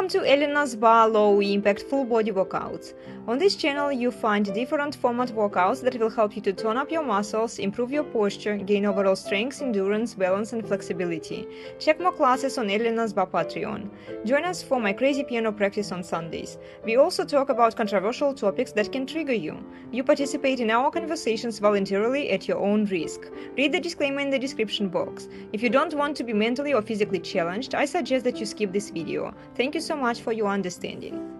Welcome to elenasbarre low impact full body workouts. On this channel you find different format workouts that will help you to tone up your muscles, improve your posture, gain overall strength, endurance, balance and flexibility. Check more classes on elenasbarre Patreon. Join us for my crazy piano practice on Sundays. We also talk about controversial topics that can trigger you. You participate in our conversations voluntarily at your own risk. Read the disclaimer in the description box. If you don't want to be mentally or physically challenged, I suggest that you skip this video. Thank you so much for your understanding.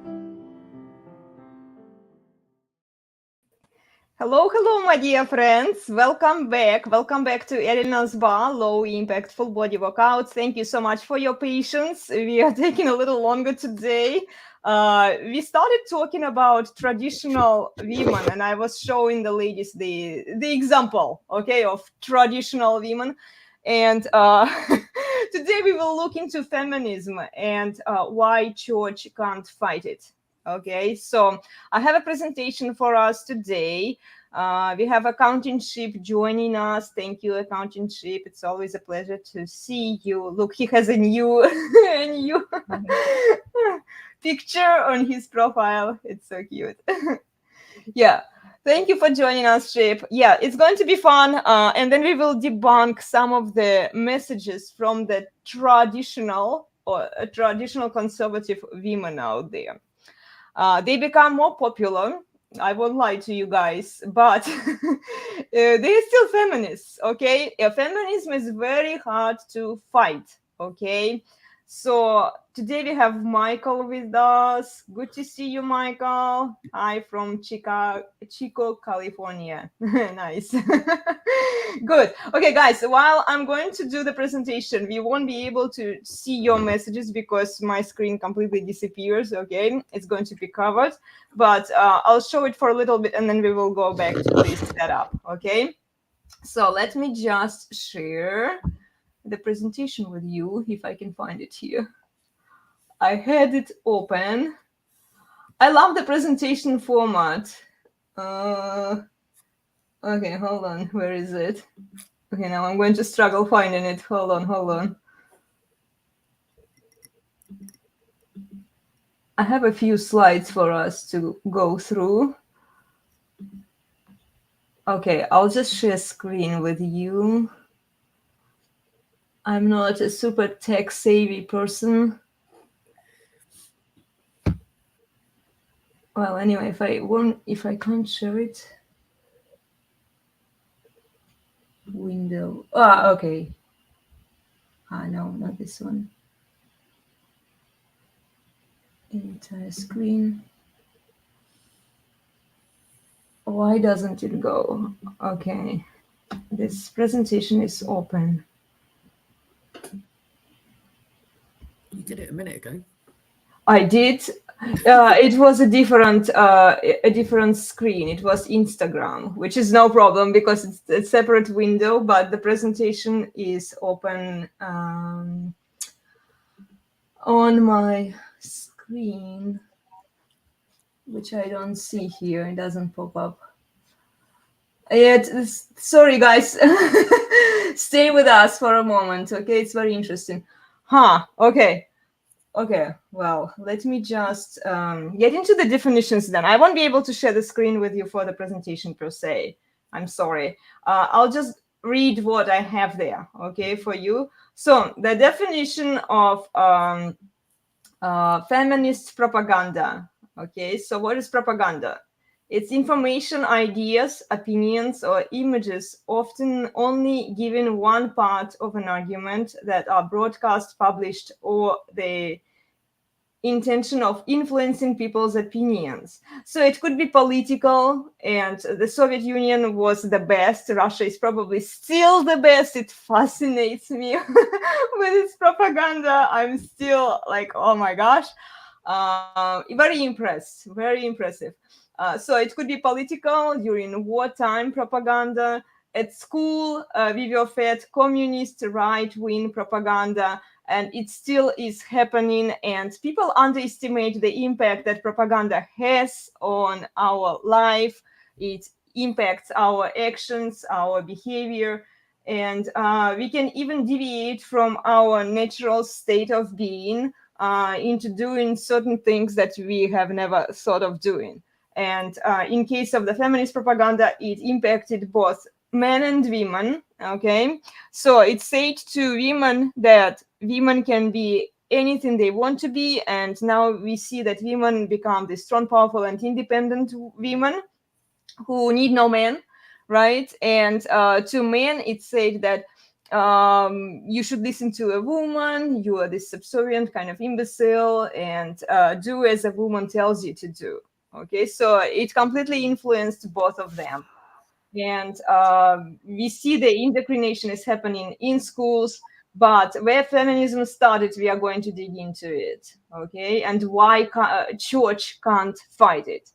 Hello, my dear friends. Welcome back. Welcome back to elenasbarre low impact full body workouts. Thank you so much for your patience. We are taking a little longer today. We started talking about traditional women, and I was showing the ladies the example, okay, of traditional women. And today we will look into feminism and why church can't fight it. Okay, so I have a presentation for us today. We have accountingship joining us. Thank you, accountingship. It's always a pleasure to see you. Look, he has a new picture on his profile. It's so cute. Yeah. Thank you for joining us, Chip. Yeah, it's going to be fun. And then we will debunk some of the messages from the traditional conservative women out there. They become more popular. I won't lie to you guys, but they're still feminists, okay? Feminism is very hard to fight, okay? So today we have Michael with us. Good to see you, Michael. Hi from Chico, California. Nice. Good. Okay, guys, while I'm going to do the presentation, we won't be able to see your messages because my screen completely disappears, okay? It's going to be covered, but I'll show it for a little bit and then we will go back to this setup, okay? So let me just share the presentation with you, if I can find it here. I had it open. I love the presentation format. Okay, hold on. Where is it? Okay, now I'm going to struggle finding it. Hold on. I have a few slides for us to go through. Okay, I'll just share screen with you. I'm not a super tech savvy person. Well, anyway, if I can't share it. Window. Okay. No, not this one. Entire screen. Why doesn't it go? Okay. This presentation is open. You did it a minute ago. I did. It was a different screen. It was Instagram, which is no problem because it's a separate window, but the presentation is open on my screen, which I don't see here. It doesn't pop up. Sorry, guys. Stay with us for a moment, okay? It's very interesting. Okay, well, let me just get into the definitions then. I won't be able to share the screen with you for the presentation per se. I'm sorry. I'll just read what I have there, okay, for you. So the definition of feminist propaganda, okay? So what is propaganda? It's information, ideas, opinions, or images, often only given one part of an argument that are broadcast, published, or the intention of influencing people's opinions. So it could be political, and the Soviet Union was the best. Russia is probably still the best. It fascinates me with its propaganda. I'm still like, oh my gosh, very impressed, very impressive. So it could be political during wartime propaganda. At school, we were fed communist right-wing propaganda, and it still is happening. And people underestimate the impact that propaganda has on our life. It impacts our actions, our behavior, and we can even deviate from our natural state of being into doing certain things that we have never thought of doing. And in case of the feminist propaganda, it impacted both men and women. Okay, so it said to women that women can be anything they want to be, and now we see that women become the strong, powerful, and independent women who need no man, right? And to men, it said that you should listen to a woman, you are this subservient kind of imbecile, and do as a woman tells you to do. Okay, so it completely influenced both of them. And we see the indoctrination is happening in schools, but where feminism started, we are going to dig into it. Okay, and why church can't fight it.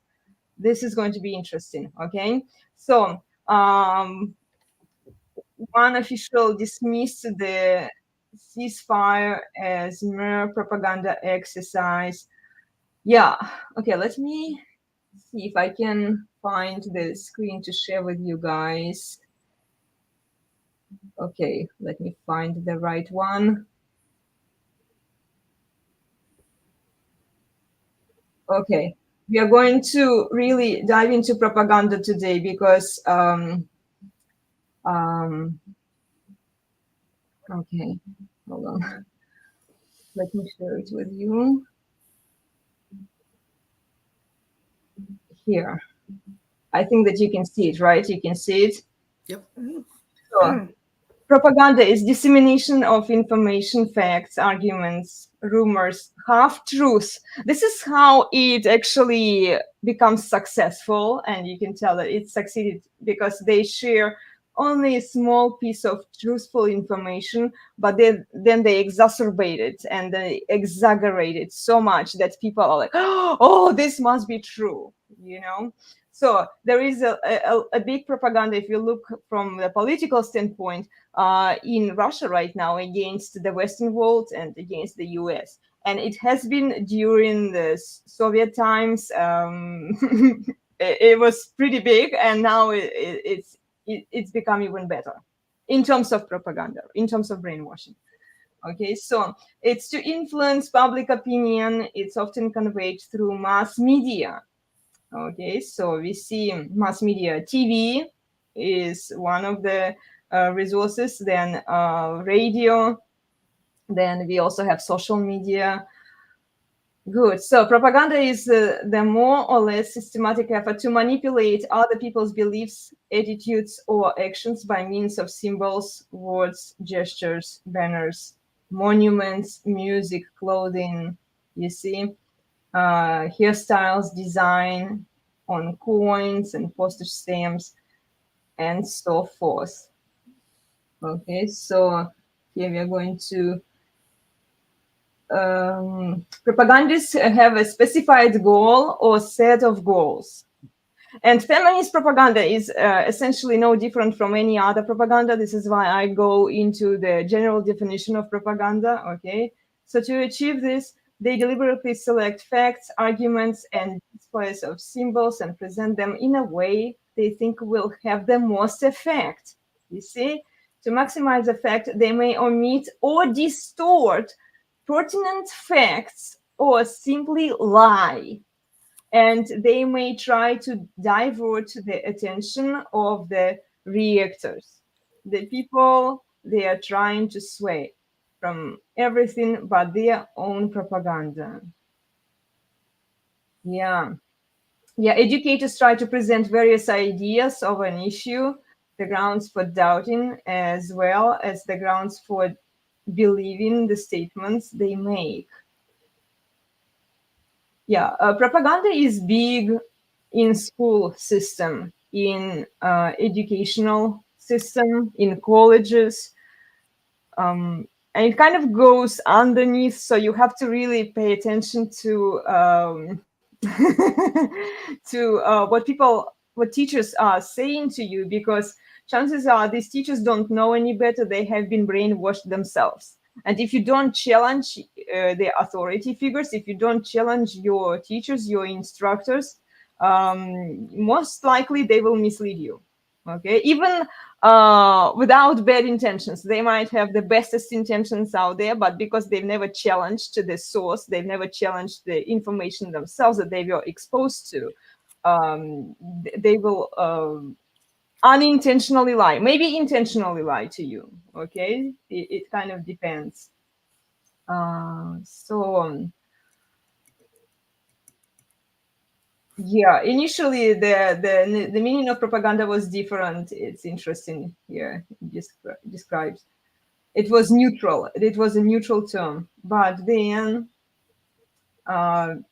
This is going to be interesting. Okay, so one official dismissed the ceasefire as mere propaganda exercise. Yeah, okay, let me see if I can find the screen to share with you guys. Okay, let me find the right one. Okay, we are going to really dive into propaganda today because okay, hold on. Let me share it with you. Here. I think that you can see it, right? You can see it. Yep. So, propaganda is dissemination of information, facts, arguments, rumors, half truths. This is how it actually becomes successful, and you can tell that it succeeded because they share only a small piece of truthful information, but then they exacerbate it and they exaggerate it so much that people are like, oh, this must be true, you know. So there is a big propaganda if you look from the political standpoint in Russia right now against the Western world and against the US. And it has been during the Soviet times. It was pretty big, and now it's become even better in terms of propaganda, in terms of brainwashing. Okay, so it's to influence public opinion. It's often conveyed through mass media. Okay, so we see mass media. TV is one of the resources, then radio, then we also have social media. Good. So propaganda is the more or less systematic effort to manipulate other people's beliefs, attitudes, or actions by means of symbols, words, gestures, banners, monuments, music, clothing. You see, hairstyles, design on coins and postage stamps, and so forth. Okay, so here we are going to propagandists have a specified goal or set of goals. And feminist propaganda is essentially no different from any other propaganda. This is why I go into the general definition of propaganda, okay? So to achieve this, they deliberately select facts, arguments, and displays of symbols and present them in a way they think will have the most effect. You see? To maximize effect, they may omit or distort pertinent facts or simply lie. And they may try to divert the attention of the reactors, the people they are trying to sway from everything but their own propaganda. Yeah. Yeah, educators try to present various ideas of an issue, the grounds for doubting, as well as the grounds for believing the statements they make. Yeah, propaganda is big in school system, in educational system, in colleges, and it kind of goes underneath. So you have to really pay attention to to what teachers are saying to you, because chances are these teachers don't know any better. They have been brainwashed themselves. And if you don't challenge the authority figures, if you don't challenge your teachers, your instructors, most likely they will mislead you. Okay, even without bad intentions, they might have the bestest intentions out there, but because they've never challenged the source, they've never challenged the information themselves that they were exposed to, they will unintentionally lie, maybe intentionally lie to you. Okay, it kind of depends. Yeah, initially the meaning of propaganda was different. It's interesting here. Describes it was neutral. It was a neutral term, but then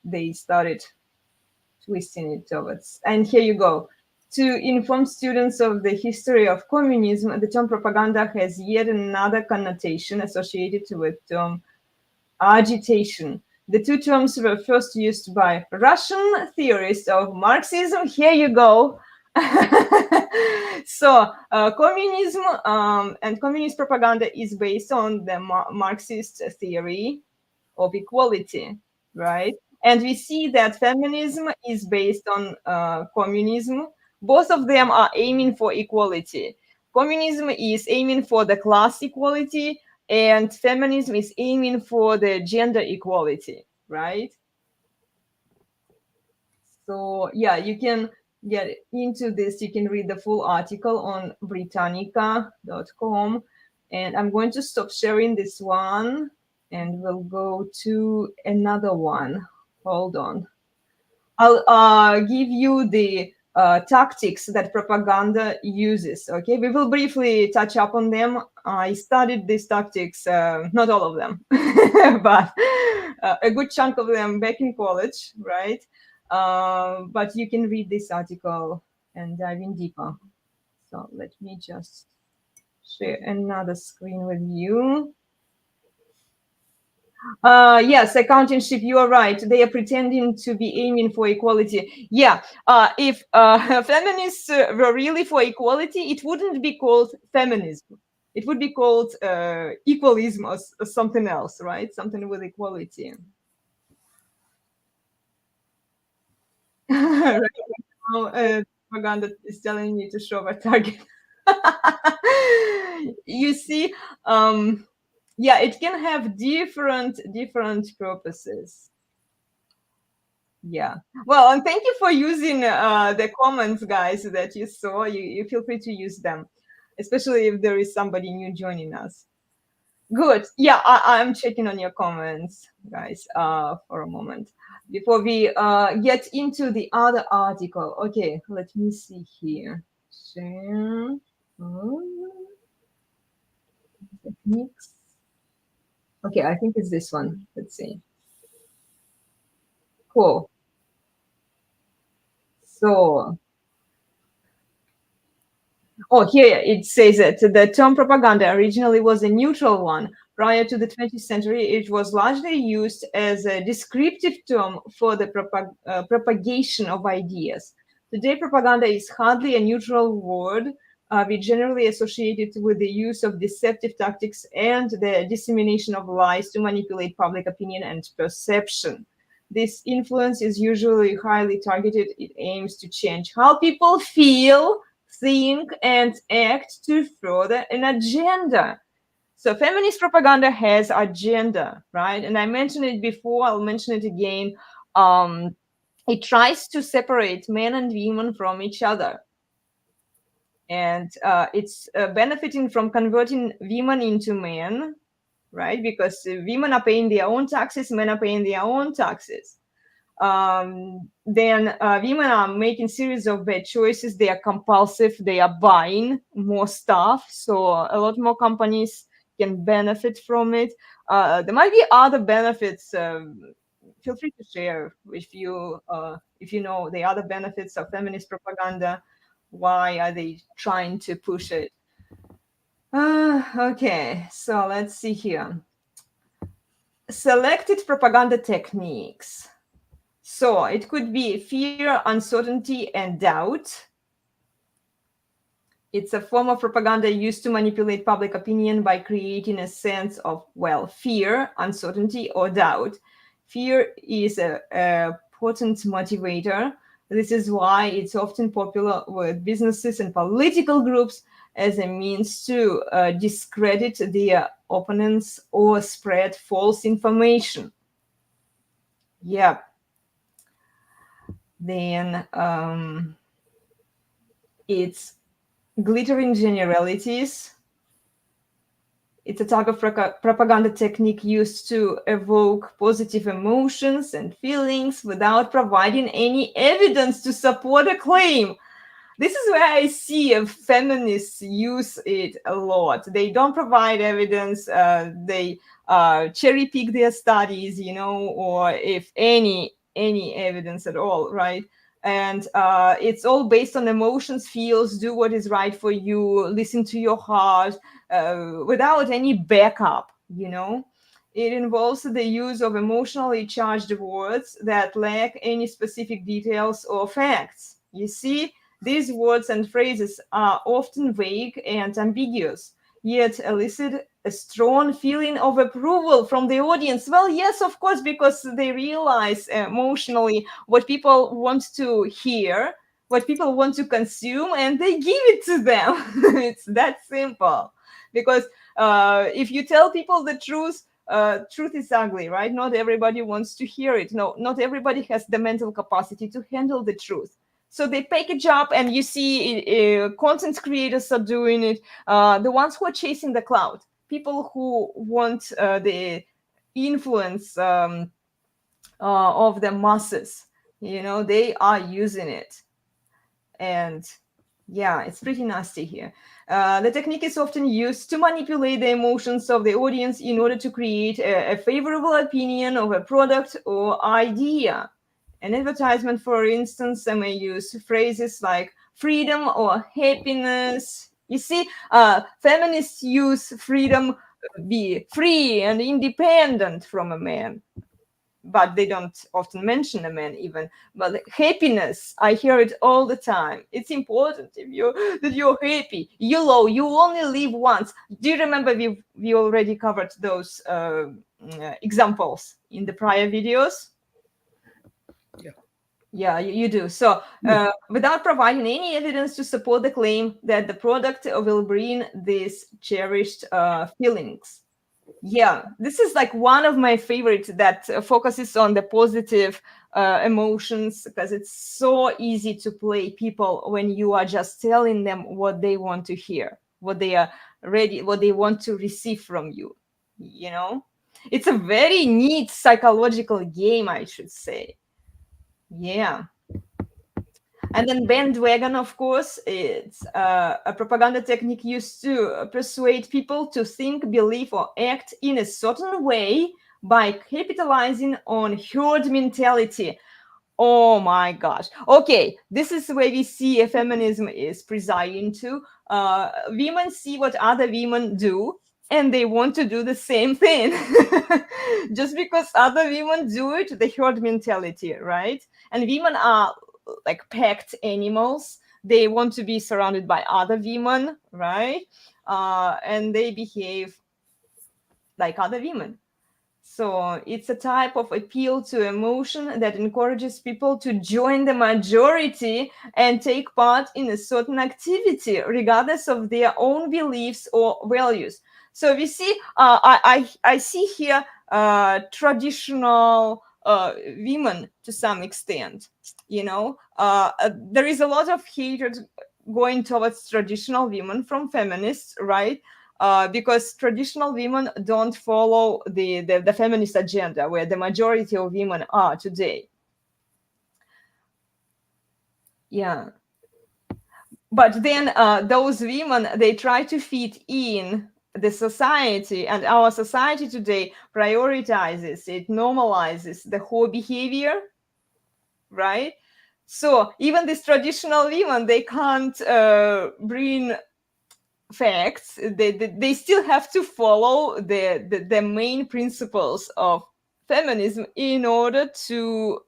they started twisting it towards. And here you go. To inform students of the history of communism, the term propaganda has yet another connotation associated with the term agitation. The two terms were first used by Russian theorists of Marxism. Here you go. So, communism and communist propaganda is based on the Marxist theory of equality, right? And we see that feminism is based on communism. Both of them are aiming for equality. Communism is aiming for the class equality, and feminism is aiming for the gender equality, right? So yeah, you can get into this. You can read the full article on Britannica.com. And I'm going to stop sharing this one and we'll go to another one. Hold on. I'll give you the tactics that propaganda uses. Okay, we will briefly touch up on them. I studied these tactics, not all of them, but a good chunk of them back in college, right? But you can read this article and dive in deeper. So let me just share another screen with you. Yes, accountanship, you are right. They are pretending to be aiming for equality. Yeah, if feminists were really for equality, it wouldn't be called feminism. It would be called equalism or something else, right? Something with equality. Right now, propaganda is telling me to show a target. You see, yeah, it can have different purposes. Yeah. Well, and thank you for using the comments, guys, that you saw. You feel free to use them, especially if there is somebody new joining us. Good. Yeah, I'm checking on your comments, guys, for a moment before we get into the other article. Okay, let me see here. Share. Techniques. Okay, I think it's this one. Let's see. Cool. So, oh, here it says that the term propaganda originally was a neutral one. Prior to the 20th century, it was largely used as a descriptive term for the propagation of ideas. Today, propaganda is hardly a neutral word. We generally associate it with the use of deceptive tactics and the dissemination of lies to manipulate public opinion and perception. This influence is usually highly targeted. It aims to change how people feel, think, and act to further an agenda. So feminist propaganda has agenda, right? And I mentioned it before, I'll mention it again. It tries to separate men and women from each other. And it's benefiting from converting women into men, right? Because women are paying their own taxes, men are paying their own taxes. Then women are making series of bad choices. They are compulsive. They are buying more stuff. So a lot more companies can benefit from it. There might be other benefits. Feel free to share if you know the other benefits of feminist propaganda. Why are they trying to push it? Okay, so let's see here. Selected propaganda techniques. So it could be fear, uncertainty, and doubt. It's a form of propaganda used to manipulate public opinion by creating a sense of, well, fear, uncertainty, or doubt. Fear is a potent motivator. This is why it's often popular with businesses and political groups as a means to discredit their opponents or spread false information. Yeah. Then it's glittering generalities. It's a type of propaganda technique used to evoke positive emotions and feelings without providing any evidence to support a claim. This is where I see feminists use it a lot. They don't provide evidence. They cherry pick their studies, or if any evidence at all, right? And it's all based on emotions, feels, do what is right for you, listen to your heart, without any backup. It involves the use of emotionally charged words that lack any specific details or facts. You see, these words and phrases are often vague and ambiguous, yet elicit a strong feeling of approval from the audience. Well, yes, of course, because they realize emotionally what people want to hear, what people want to consume, and they give it to them. It's that simple. Because if you tell people the truth, truth is ugly, right? Not everybody wants to hear it. No, not everybody has the mental capacity to handle the truth. So they package up, and you see content creators are doing it. The ones who are chasing the cloud, people who want the influence of the masses, they are using it. And yeah, it's pretty nasty here. The technique is often used to manipulate the emotions of the audience in order to create a favorable opinion of a product or idea. An advertisement, for instance, may use phrases like freedom or happiness. You see, feminists use freedom, be free and independent from a man, but they don't often mention a man even. But happiness, I hear it all the time. It's important that you're happy. YOLO, you only live once. Do you remember we already covered those examples in the prior videos? Yeah, you do. So without providing any evidence to support the claim that the product will bring these cherished feelings. Yeah, this is like one of my favorites that focuses on the positive emotions, because it's so easy to play people when you are just telling them what they want to hear, what they are ready, what they want to receive from you. It's a very neat psychological game, I should say. Yeah. And then bandwagon, of course, it's a propaganda technique used to persuade people to think, believe, or act in a certain way by capitalizing on herd mentality. Oh my gosh. Okay, this is where we see feminism is presiding to. Women see what other women do, and they want to do the same thing. Just because other women do it, the herd mentality, right? And women are like packed animals. They want to be surrounded by other women, right? And they behave like other women. So it's a type of appeal to emotion that encourages people to join the majority and take part in a certain activity, regardless of their own beliefs or values. So we see, I see here traditional women to some extent. There is a lot of hatred going towards traditional women from feminists, right? Because traditional women don't follow the feminist agenda, where the majority of women are today. Yeah. But then those women, they try to fit in the society, and our society today prioritizes, it normalizes the whole behavior, right? So even these traditional women, they can't bring facts. They still have to follow the main principles of feminism in order to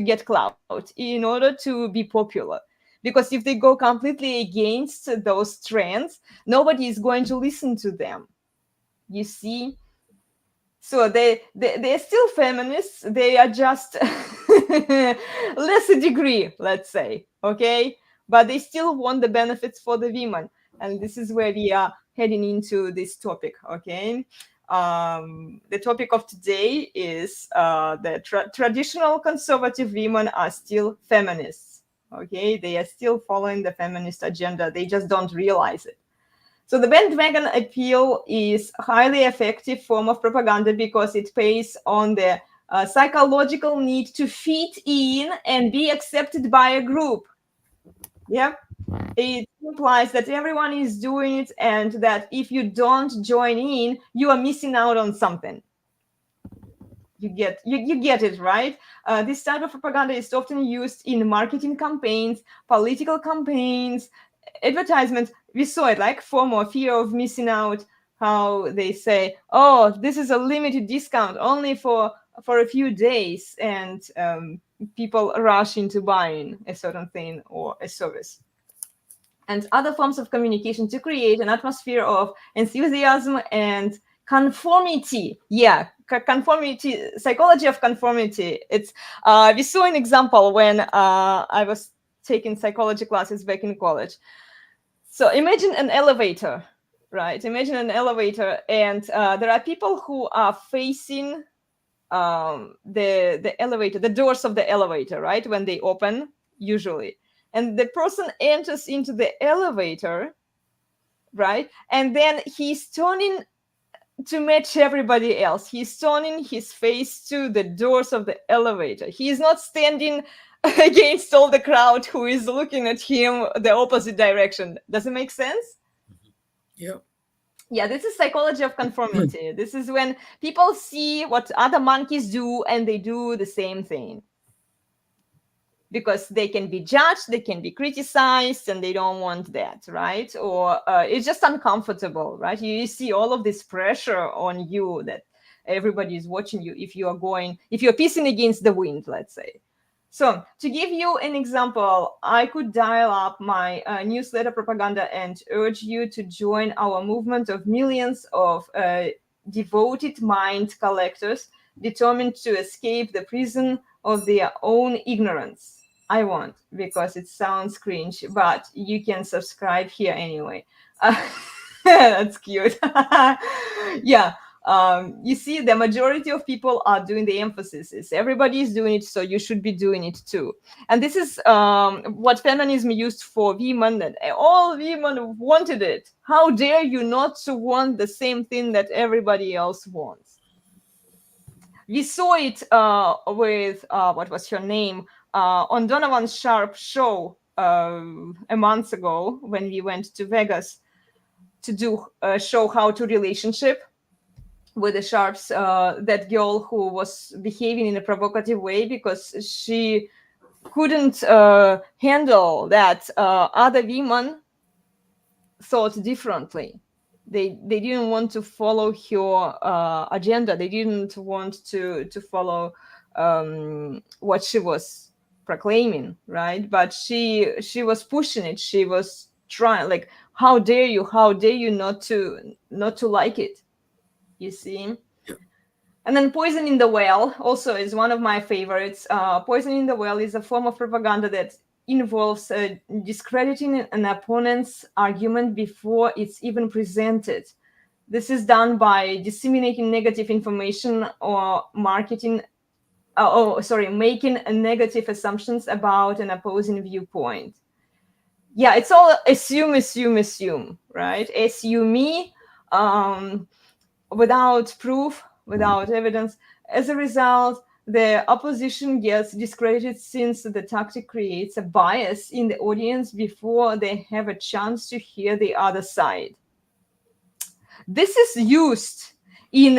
get clout, in order to be popular. Because if they go completely against those trends, nobody is going to listen to them. You see. So they're still feminists. They are just lesser degree, let's say, okay? But they still want the benefits for the women. And this is where we are heading into this topic, okay? The topic of today is the traditional conservative women are still feminists, okay? They are still following the feminist agenda. They just don't realize it. So the bandwagon appeal is a highly effective form of propaganda because it plays on the psychological need to fit in and be accepted by a group. Yeah, it implies that everyone is doing it and that if you don't join in, you are missing out on something. You get it, right? This type of propaganda is often used in marketing campaigns, political campaigns, advertisements. We saw it like FOMO, fear of missing out, how they say, oh, this is a limited discount only for a few days, and people rush into buying a certain thing or a service. And other forms of communication to create an atmosphere of enthusiasm and conformity. Yeah, conformity, psychology of conformity. It's we saw an example when I was taking psychology classes back in college. So imagine an elevator, right? Imagine an elevator, and there are people who are facing the elevator, the doors of the elevator, right? When they open, usually. And the person enters into the elevator, right? And then he's turning to match everybody else. He's turning his face to the doors of the elevator. He's not standing against all the crowd who is looking at him the opposite direction. Does it make sense? Yeah. Yeah, this is psychology of conformity. This is when people see what other monkeys do and they do the same thing. Because they can be judged, they can be criticized, and they don't want that, right? Or it's just uncomfortable, right? You see all of this pressure on you that everybody is watching you if you're pissing against the wind, let's say. So to give you an example, I could dial up my newsletter propaganda and urge you to join our movement of millions of devoted mind collectors determined to escape the prison of their own ignorance. I won't, because it sounds cringe, but you can subscribe here anyway. That's cute. Yeah. You see, the majority of people are doing the emphasis. Everybody is doing it, so you should be doing it too. And this is what feminism used for women, that all women wanted it. How dare you not to want the same thing that everybody else wants? We saw it with, what was her name, on Donovan Sharp show a month ago when we went to Vegas to do a show How to Relationship with the Sharps, that girl who was behaving in a provocative way because she couldn't handle that other women thought differently. They didn't want to follow her agenda. They didn't want to follow what she was proclaiming, right? But she was pushing it. She was trying, like, how dare you not to like it, you see? And then poisoning the well also is one of my favorites. Poisoning the well is a form of propaganda that involves discrediting an opponent's argument before it's even presented. This is done by disseminating negative information or making negative assumptions about an opposing viewpoint. Yeah, it's all assume, right? Assume me, without proof, without evidence. As a result, the opposition gets discredited since the tactic creates a bias in the audience before they have a chance to hear the other side. This is used in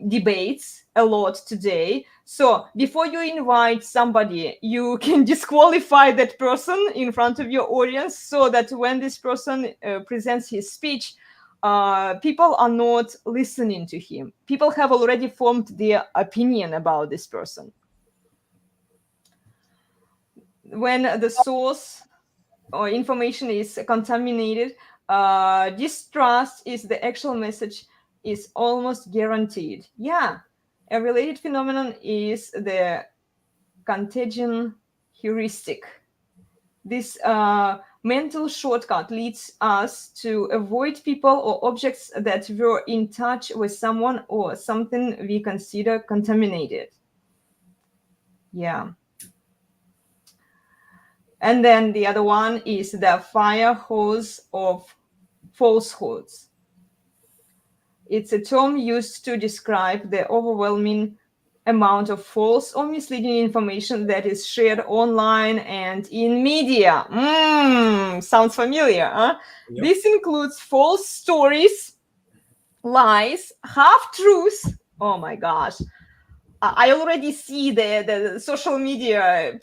debates a lot today. So before you invite somebody, you can disqualify that person in front of your audience so that when this person presents his speech, people are not listening to him. People have already formed their opinion about this person. When the source or information is contaminated, distrust is the actual message is almost guaranteed. Yeah, a related phenomenon is the contagion heuristic. This mental shortcut leads us to avoid people or objects that were in touch with someone or something we consider contaminated. Yeah. And then the other one is the fire hose of falsehoods. It's a term used to describe the overwhelming amount of false or misleading information that is shared online and in media. Sounds familiar, huh? Yep. This includes false stories, lies, half-truths. Oh my gosh. I already see the social media.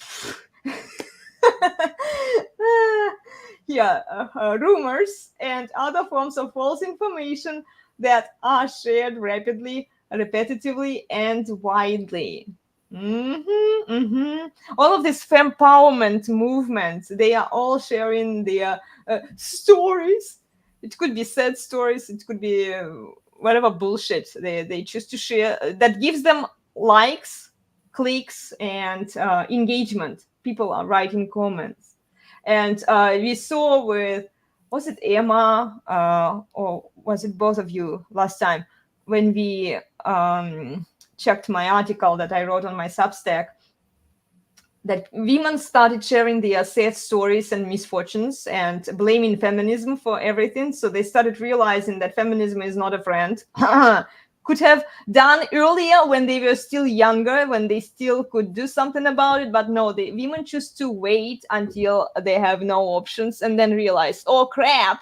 Rumors and other forms of false information that are shared rapidly, repetitively, and widely. All of these fempowerment movements, they are all sharing their stories. It could be sad stories, it could be whatever bullshit they choose to share that gives them likes, clicks, and engagement. People are writing comments. And we saw with, was it Emma or was it both of you last time when we checked my article that I wrote on my Substack, that women started sharing their sad stories and misfortunes and blaming feminism for everything. So they started realizing that feminism is not a friend. Could have done earlier when they were still younger, when they still could do something about it. But no, the women choose to wait until they have no options and then realize, oh crap,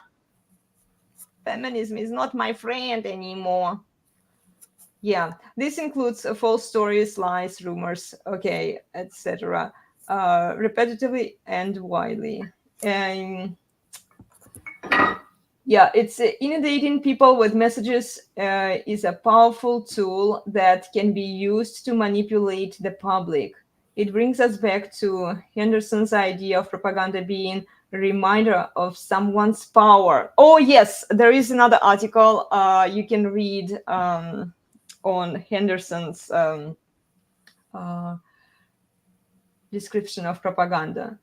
feminism is not my friend anymore. Yeah, this includes false stories, lies, rumors, okay, etc., repetitively and widely. Yeah, it's inundating people with messages is a powerful tool that can be used to manipulate the public. It brings us back to Henderson's idea of propaganda being a reminder of someone's power. Oh yes, there is another article you can read on Henderson's description of propaganda.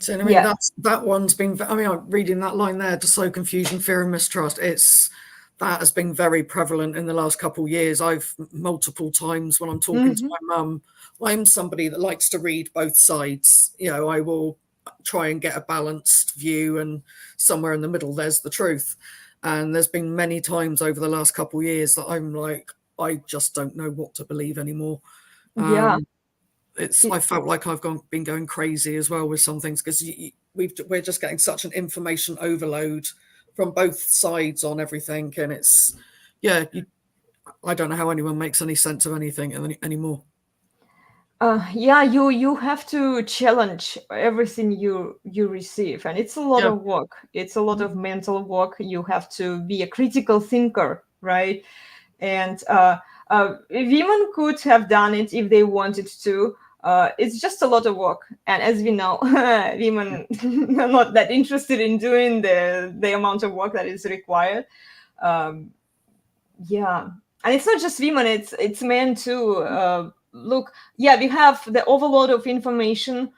So I mean, that one's been. I mean, I'm reading that line there: to sow confusion, fear, and mistrust. That has been very prevalent in the last couple of years. I've multiple times when I'm talking to my mum, I'm somebody that likes to read both sides. You know, I will try and get a balanced view, and somewhere in the middle, there's the truth. And there's been many times over the last couple of years that I'm like, I just don't know what to believe anymore. Yeah. I felt like I've been going crazy as well with some things, because we're just getting such an information overload from both sides on everything, and it's I don't know how anyone makes any sense of anything anymore. You have to challenge everything you receive, and it's a lot of work. It's a lot of mental work. You have to be a critical thinker, right? And women could have done it if they wanted to. It's just a lot of work, and as we know, women are not that interested in doing the amount of work that is required. And it's not just women; it's men too. Look, we have the overload of information.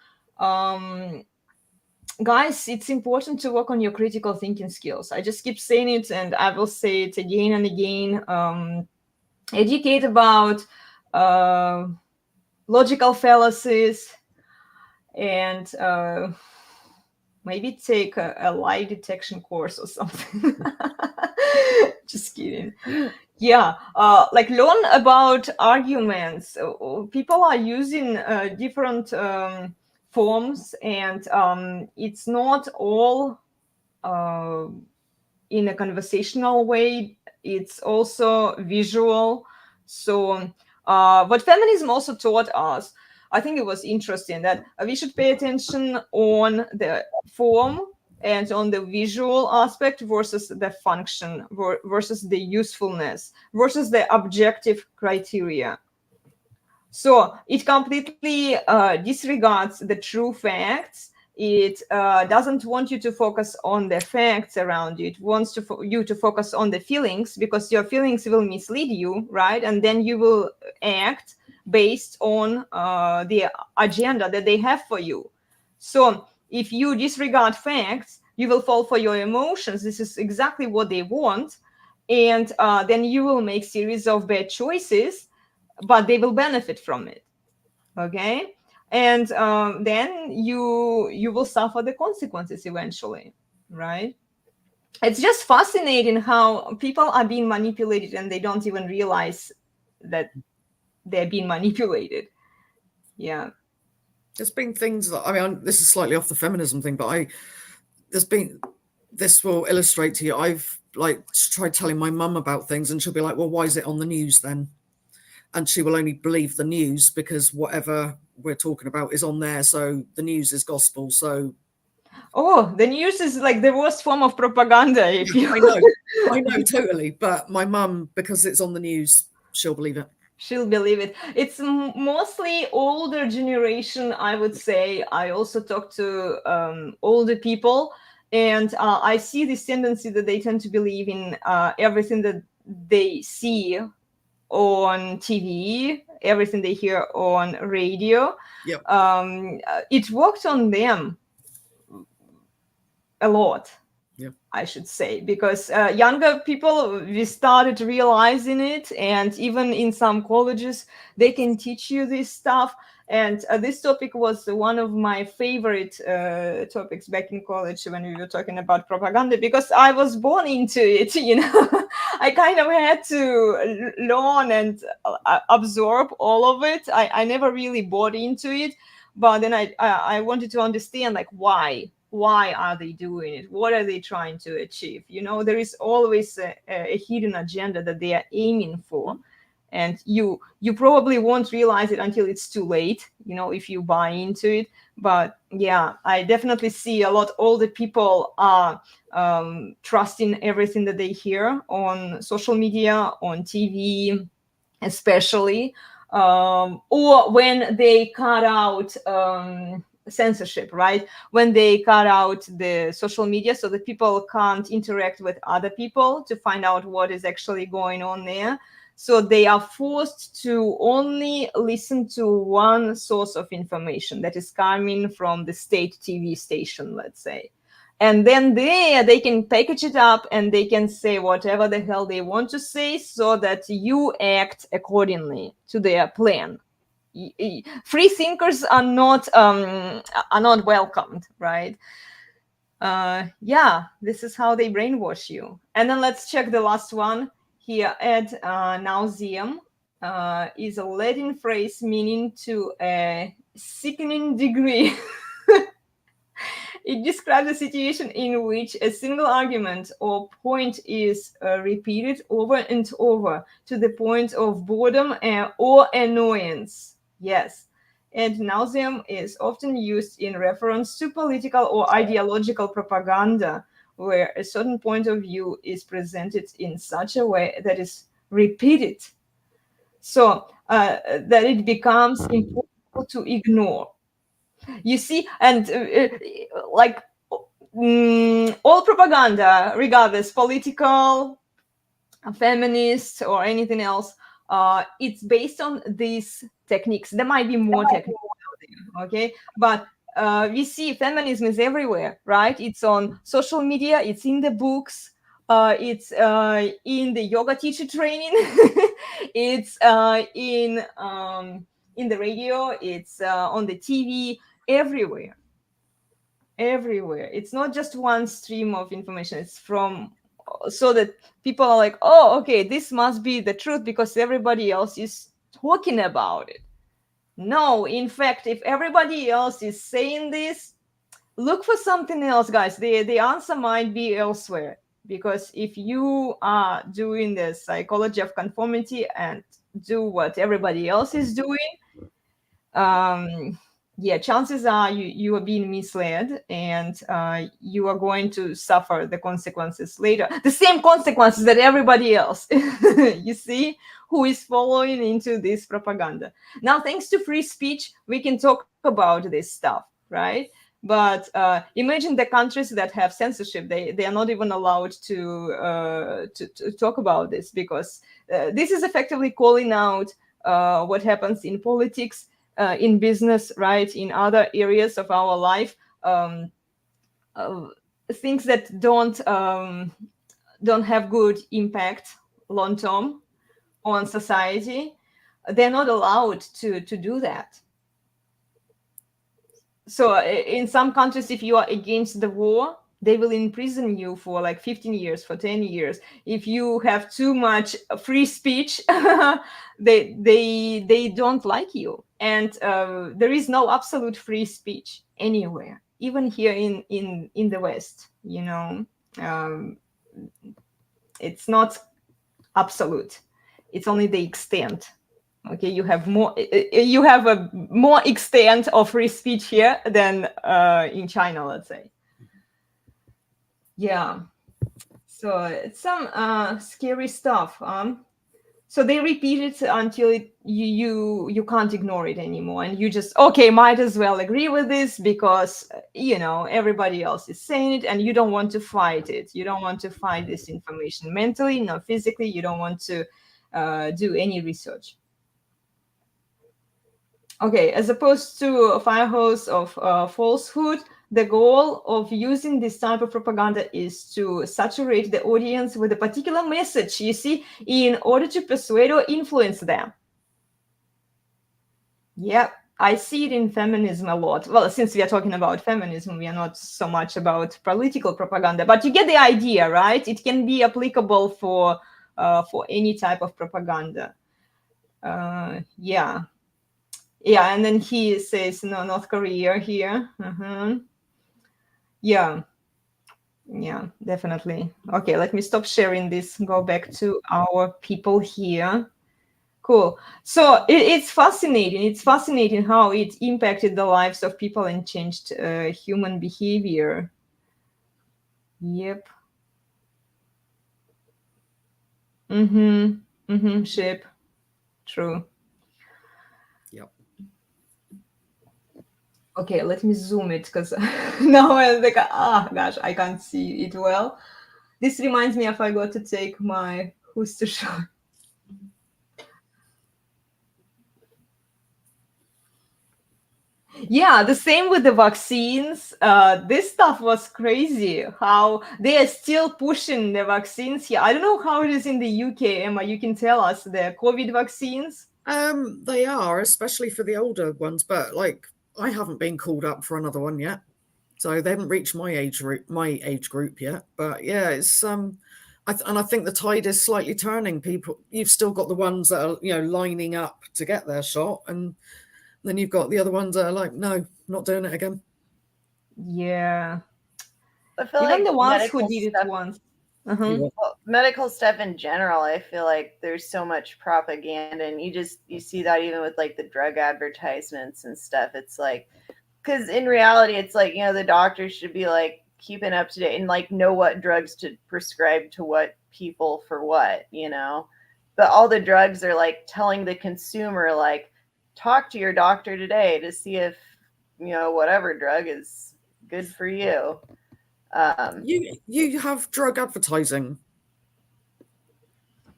Guys, it's important to work on your critical thinking skills. I just keep saying it, and I will say it again and again. Educate about logical fallacies, and maybe take a lie detection course or something. Just kidding. Like learn about arguments. People are using different forms, and it's not all in a conversational way. It's also visual. So what feminism also taught us, I think it was interesting, that we should pay attention on the form and on the visual aspect versus the function, versus the usefulness, versus the objective criteria. So it completely disregards the true facts It doesn't want you to focus on the facts around you. It wants you to focus on the feelings, because your feelings will mislead you, right? And then you will act based on the agenda that they have for you. So if you disregard facts, you will fall for your emotions. This is exactly what they want. And then you will make series of bad choices, but they will benefit from it. Okay? And then you will suffer the consequences eventually, right? It's just fascinating how people are being manipulated and they don't even realize that they're being manipulated. Yeah. There's been things that, I mean, this is slightly off the feminism thing, but this will illustrate to you. I've like tried telling my mum about things, and she'll be like, well, why is it on the news then? And she will only believe the news because whatever we're talking about is on there. So the news is gospel. So Oh, the news is like the worst form of propaganda. If you I know totally. But my mum, because it's on the news, she'll believe it. She'll believe it. It's mostly older generation, I would say. I also talk to older people, and I see this tendency that they tend to believe in everything that they see on TV, everything they hear on radio. Yep. It worked on them a lot. Yeah. I should say, because younger people, we started realizing it, and even in some colleges, they can teach you this stuff. And this topic was one of my favorite topics back in college when we were talking about propaganda, because I was born into it. I kind of had to learn and absorb all of it. I never really bought into it, but then I wanted to understand, like, why are they doing it? What are they trying to achieve? There is always a hidden agenda that they are aiming for, and you probably won't realize it until it's too late, if you buy into it. But yeah, I definitely see a lot older people are trusting everything that they hear on social media, on TV especially, or when they cut out censorship, right? When they cut out the social media so that people can't interact with other people to find out what is actually going on there. So they are forced to only listen to one source of information that is coming from the state TV station, let's say. And then they can package it up and they can say whatever the hell they want to say, so that you act accordingly to their plan. Free thinkers are not welcomed, right? Yeah, this is how they brainwash you. And then let's check the last one here. Ad nauseam is a Latin phrase meaning to a sickening degree. It describes a situation in which a single argument or point is repeated over and over to the point of boredom or annoyance. Yes. And nauseam is often used in reference to political or ideological propaganda, where a certain point of view is presented in such a way that is repeated, so that it becomes impossible to ignore. You see, and like all propaganda, regardless, political, feminist, or anything else, it's based on these techniques. There might be more techniques, okay? But we see feminism is everywhere, right? It's on social media, it's in the books, it's in the yoga teacher training, it's in the radio, it's on the TV, everywhere. It's not just one stream of information. It's from, so that people are like, oh, okay, this must be the truth because everybody else is talking about it. No, in fact, if everybody else is saying this, look for something else, guys. The answer might be elsewhere. Because if you are doing the psychology of conformity and do what everybody else is doing, yeah, chances are you are being misled, and you are going to suffer the consequences later. The same consequences that everybody else, you see, who is following into this propaganda. Now, thanks to free speech, we can talk about this stuff, right? But imagine the countries that have censorship. They are not even allowed to talk about this, because this is effectively calling out what happens in politics, in business, right, in other areas of our life, things that don't have good impact long term on society. They're not allowed to do that. So in some countries, if you are against the war, they will imprison you for like 15 years, for 10 years. If you have too much free speech, they don't like you. And there is no absolute free speech anywhere, even here in the West. It's not absolute. It's only the extent. Okay, you have a more extent of free speech here than in China, let's say. Yeah. So it's some scary stuff. So they repeat it until you can't ignore it anymore, and you just, okay, might as well agree with this, because everybody else is saying it, and you don't want to fight it. You don't want to fight this information mentally, not physically. You don't want to do any research. Okay, as opposed to a fire hose of falsehood, the goal of using this type of propaganda is to saturate the audience with a particular message, you see, in order to persuade or influence them. Yeah, I see it in feminism a lot. Well, since we are talking about feminism, we are not so much about political propaganda, but you get the idea, right? It can be applicable for any type of propaganda. Yeah. Yeah, and then he says, no, North Korea here. Yeah, definitely. Okay, let me stop sharing this, go back to our people here. Cool. So it's fascinating. It's fascinating how it impacted the lives of people and changed human behavior. Yep. Ship. True. Yep. Okay, let me zoom it, because now I'm like, gosh, I can't see it well. This reminds me, if I got to take my booster shot. Yeah, the same with the vaccines. This stuff was crazy. How they are still pushing the vaccines here. I don't know how it is in the UK, Emma. You can tell us the COVID vaccines. They are, especially for the older ones, but like I haven't been called up for another one yet, so they haven't reached my age group yet. But yeah, it's and I think the tide is slightly turning. People, you've still got the ones that are lining up to get their shot, and then you've got the other ones that are like, no, not doing it again. Yeah, I feel even like the ones who medical did it stuff, once. well, medical stuff in general, I feel like there's so much propaganda, and you see that even with like the drug advertisements and stuff. It's like, because in reality, it's like, the doctor should be like keeping up to date and like know what drugs to prescribe to what people for what, but all the drugs are like telling the consumer, like, talk to your doctor today to see if whatever drug is good for you. You have drug advertising.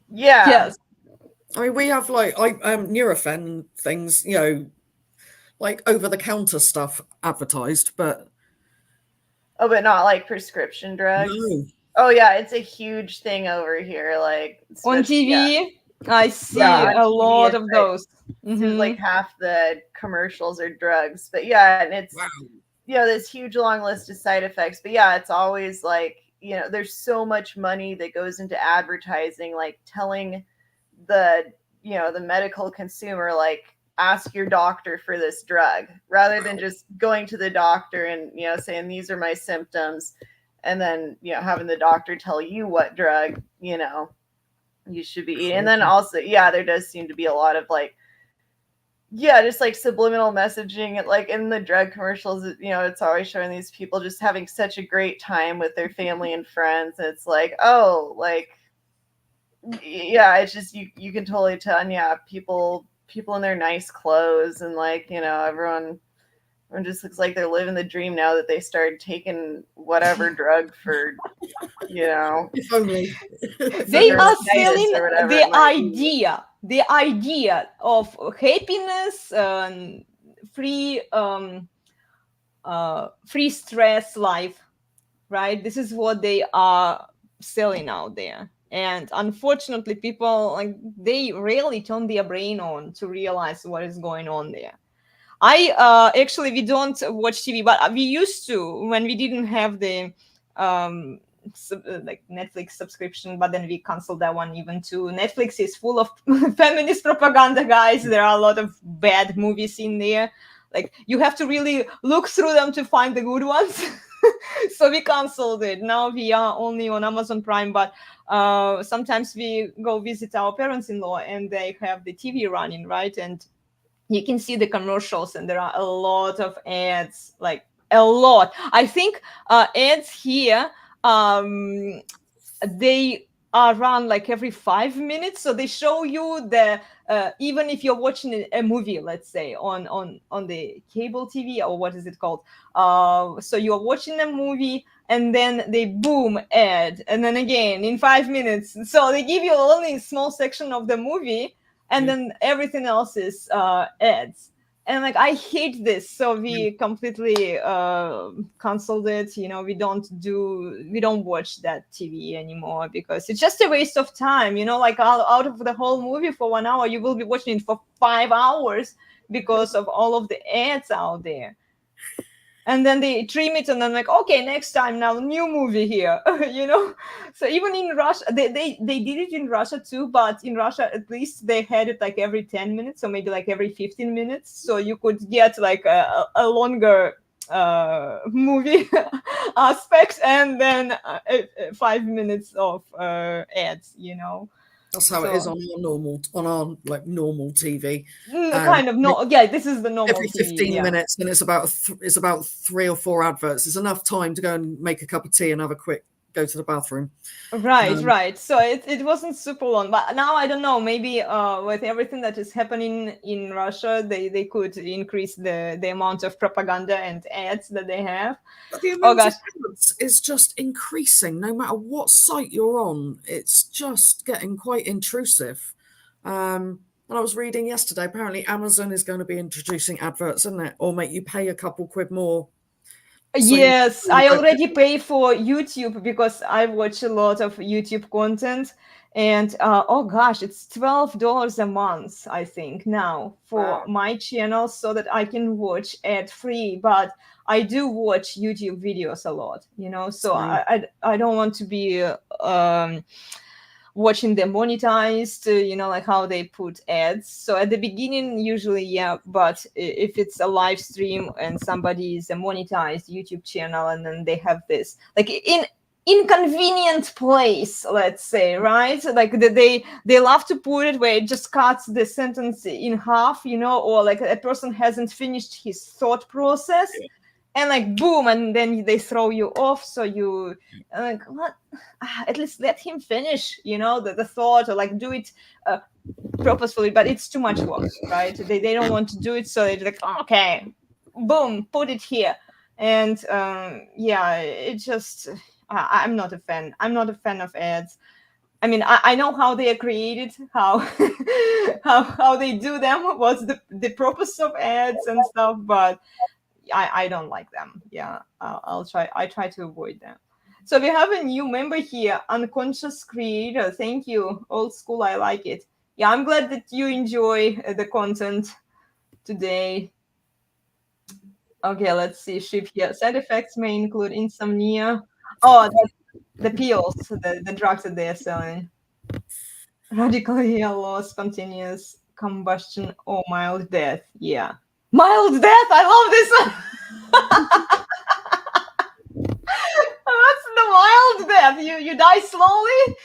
Yeah. Yes. I mean, we have like Nurofen things, like over-the-counter stuff advertised, but but not like prescription drugs. no. Oh yeah, it's a huge thing over here. Like On TV, I see on a TV, lot it's of like, those. seems like half the commercials are drugs. But yeah, and it's Wow. this huge long list of side effects. But yeah, it's always like, there's so much money that goes into advertising, like telling the the medical consumer, like, ask your doctor for this drug, rather than just going to the doctor and saying these are my symptoms, and then having the doctor tell you what drug you should be eating. And then also, there does seem to be a lot of like, just like subliminal messaging, like in the drug commercials. It's always showing these people just having such a great time with their family and friends, and it's like, oh, like, it's just you can totally tell. And people in their nice clothes, and like everyone It just looks like they're living the dream now that they started taking whatever drug for, If only. They are Neuritis selling or whatever the it might be. idea of happiness, free free stress life, right? This is what they are selling out there. And unfortunately, people, like, they rarely turn their brain on to realize what is going on there. Actually, we don't watch TV, but we used to when we didn't have the like Netflix subscription, but then we canceled that one even too. Netflix is full of feminist propaganda, guys. There are a lot of bad movies in there. Like, you have to really look through them to find the good ones. So we canceled it. Now we are only on Amazon Prime, but sometimes we go visit our parents-in-law and they have the TV running, right? And you can see the commercials and there are a lot of ads, like a lot. I think ads here, they are run like every 5 minutes, so they show you the even if you're watching a movie, let's say on the cable TV, or what is it called, so you're watching a movie and then they boom ad, and then again in 5 minutes, so they give you only a small section of the movie and then everything else is ads. And like, I hate this, so we completely canceled it. We don't watch that TV anymore because it's just a waste of time. Like, out of the whole movie for 1 hour, you will be watching it for 5 hours because of all of the ads out there. And then they trim it, and then like, okay, next time, now new movie here. So even in Russia, they did it in Russia too, but in Russia at least they had it like every 10 minutes, or maybe like every 15 minutes, so you could get like a longer movie aspect, and then 5 minutes of ads. That's how it is on our normal TV. Kind of, no, yeah, this is the normal Every TV, 15 minutes, and it's about 3 or 4 adverts. It's enough time to go and make a cup of tea and have a quick go to the bathroom. Right. So it wasn't super long, but now I don't know, maybe with everything that is happening in Russia, they could increase the amount of propaganda and ads that they have. But the amount of ads is just increasing no matter what site you're on. It's just getting quite intrusive. And I was reading yesterday, apparently Amazon is going to be introducing adverts, isn't it? Or make you pay a couple quid more. Yes, I already pay for YouTube because I watch a lot of YouTube content, and oh gosh, it's $12 a month, I think, now for my channel, so that I can watch ad-free. But I do watch YouTube videos a lot, so I don't want to be watching them monetized, like how they put ads. So at the beginning, usually, yeah, but if it's a live stream and somebody is a monetized YouTube channel, and then they have this like inconvenient place, let's say, right? Like they love to put it where it just cuts the sentence in half, or like a person hasn't finished his thought process. And like, boom, and then they throw you off. So you like, what? At least let him finish, the thought, or like do it purposefully. But it's too much work, right? They don't want to do it, so they're like, okay, boom, put it here. And yeah, it just I'm not a fan. I'm not a fan of ads. I mean, I know how they are created, how how they do them, what's the purpose of ads and stuff, but I don't like them. Yeah, I try to avoid them. So we have a new member here, Unconscious Creator. Thank you. Old school, I like it. Yeah, I'm glad that you enjoy the content today. Okay, let's see. Ship here. Side effects may include insomnia. Oh, the pills, the drugs that they are selling. Radical hair loss, spontaneous combustion, or mild death. Yeah. Mild death! I love this one! What's the mild death? You die slowly,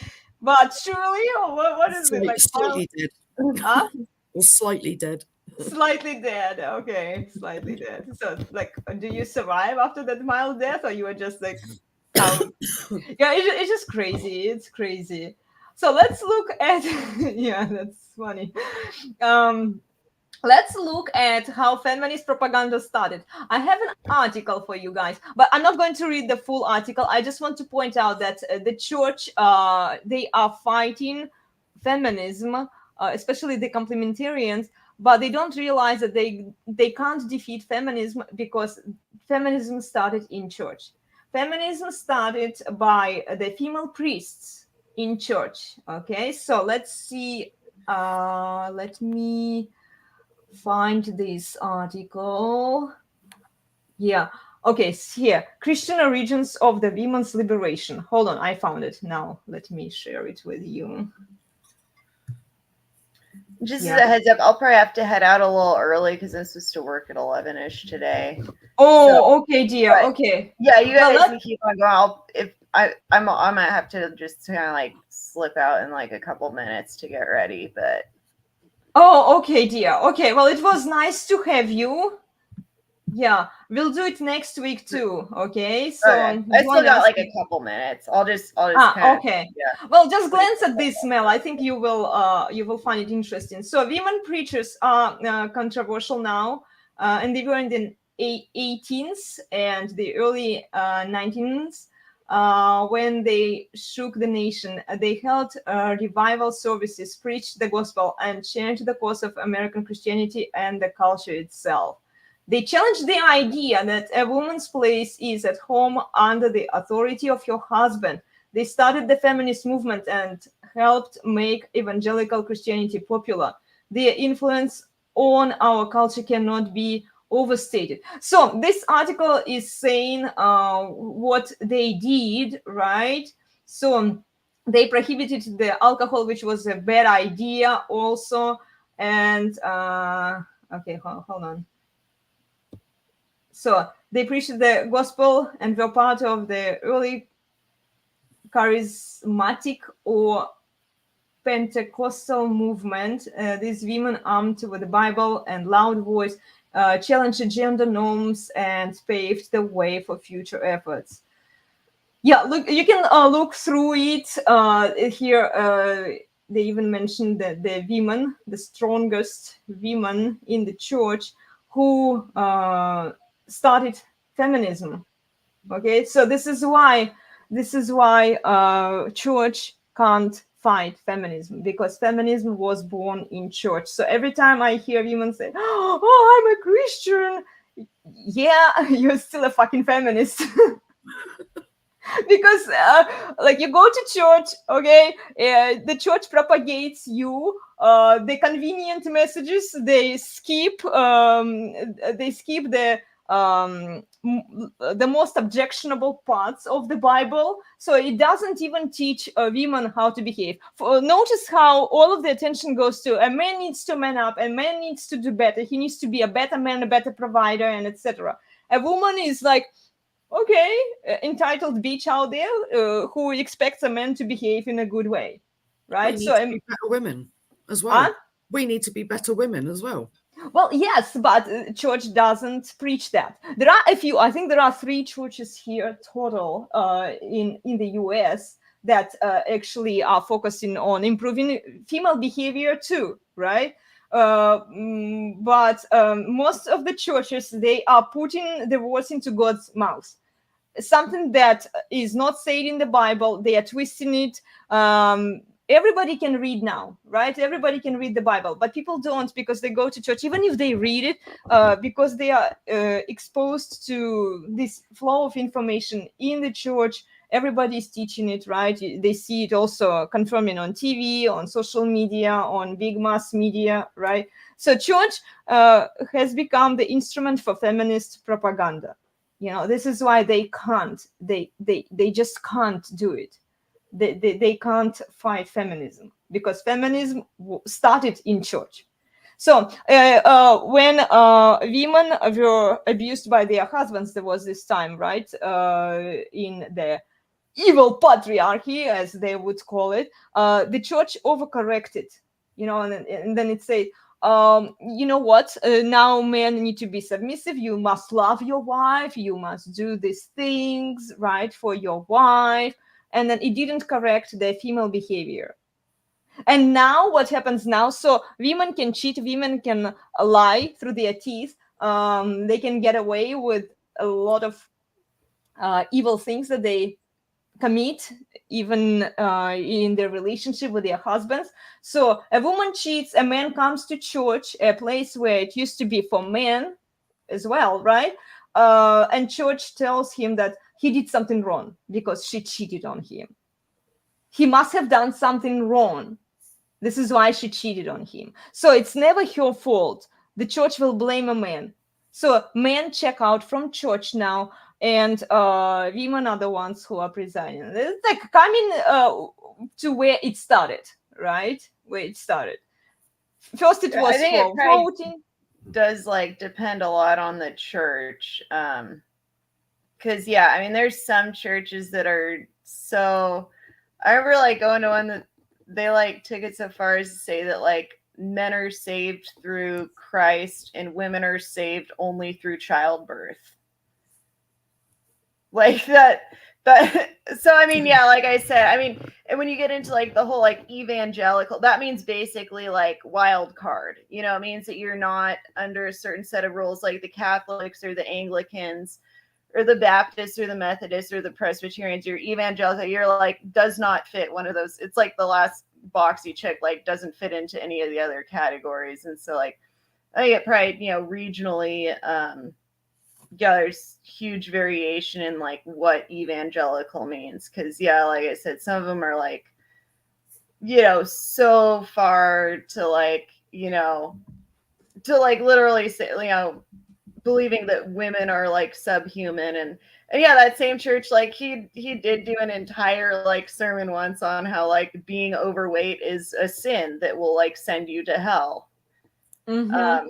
but surely? Or what is it? Like slightly dead. Huh? Or slightly dead. Slightly dead. Okay, slightly dead. So, like, do you survive after that mild death, or you are just like, how? Yeah, it's just crazy. It's crazy. So let's look at. Yeah, that's funny. let's look at how feminist propaganda started. I have an article for you guys, but I'm not going to read the full article. I just want to point out that the church, they are fighting feminism, especially the complementarians, but they don't realize that they can't defeat feminism because feminism started in church. Feminism started by the female priests in church. Okay, so let's see. Let me find this article. Yeah. Okay, here. Christian origins of the women's liberation. Hold on, I found it now. Let me share it with you. Just as a heads up, I'll probably have to head out a little early because I'm supposed to work at 11-ish today. Oh, okay, dear. Okay. Yeah, you guys can keep on going. I might have to just kind of like slip out in like a couple minutes to get ready, but. Oh, okay, dear. Okay, well, it was nice to have you. Yeah, we'll do it next week too. Okay, so I still got like a couple minutes. I'll just okay. Yeah. Well, just glance at this, Mel. I think you will find it interesting. So women preachers are controversial now, and they were in the 18th and the early 19th. When they shook the nation, they held revival services, preached the gospel, and changed the course of American Christianity and the culture itself. They challenged the idea that a woman's place is at home under the authority of your husband. They started the feminist movement and helped make evangelical Christianity popular. Their influence on our culture cannot be overstated. So this article is saying what they did, right? So they prohibited the alcohol, which was a bad idea also. And okay, hold on. So they preached the gospel and were part of the early charismatic or Pentecostal movement. These women, armed with the Bible and loud voice, challenged gender norms and paved the way for future efforts. Yeah, look, you can look through it here. They even mentioned that the women, the strongest women in the church, who started feminism. Okay, so this is why church can't fight feminism, because feminism was born in church. So every time I hear women say, "Oh, I'm a Christian," yeah, you're still a fucking feminist. Because like you go to church, okay, the church propagates you the convenient messages. They skip the most objectionable parts of the Bible. So it doesn't even teach women how to behave. Notice how all of the attention goes to a man needs to man up, a man needs to do better, he needs to be a better man, a better provider, and etc. A woman is like, okay, entitled bitch out there who expects a man to behave in a good way, right? We need to be better women as well. We need to be better women as well. Well, yes, but church doesn't preach that. There are a few. I think there are 3 churches here total in the US that actually are focusing on improving female behavior too, right? But most of the churches, they are putting the words into God's mouth. Something that is not said in the Bible, they are twisting it. Everybody can read now, right? Everybody can read the Bible, but people don't, because they go to church. Even if they read it, because they are exposed to this flow of information in the church, everybody is teaching it, right? They see it also confirming on TV, on social media, on big mass media, right? So church has become the instrument for feminist propaganda. You know, this is why they can't. They just can't do it. They can't fight feminism, because feminism started in church. So when women were abused by their husbands, there was this time, right, in the evil patriarchy, as they would call it, the church overcorrected, you know, and then it said, you know what, now men need to be submissive, you must love your wife, you must do these things, right, for your wife. And then it didn't correct the female behavior. And now what happens now? So women can cheat, women can lie through their teeth. They can get away with a lot of evil things that they commit, even in their relationship with their husbands. So a woman cheats, a man comes to church, a place where it used to be for men as well, right? And church tells him that he did something wrong because she cheated on him. He must have done something wrong. This is why she cheated on him. So it's never her fault. The church will blame a man. So men check out from church now, and women are the ones who are presiding. It's like coming to where it started, right? Where it started. First, it was for voting. Does like depend a lot on the church. Because yeah, I mean, there's some churches that are so. I remember like going to one that they like took it so far as to say that like men are saved through Christ and women are saved only through childbirth. Like that so I mean, yeah, like I said, I mean, and when you get into like the whole like evangelical, that means basically like wild card. You know, it means that you're not under a certain set of rules like the Catholics or the Anglicans or the Baptists or the Methodists or the Presbyterians. You're evangelical, you're like does not fit one of those. It's like the last box you check, like doesn't fit into any of the other categories. And so like I think it probably, you know, regionally, yeah, there's huge variation in like what evangelical means. Cause yeah, like I said, some of them are like, you know, so far to like, you know, to like literally say, you know, believing that women are like subhuman. And yeah, that same church, like he did do an entire like sermon once on how like being overweight is a sin that will like send you to hell. Mm-hmm.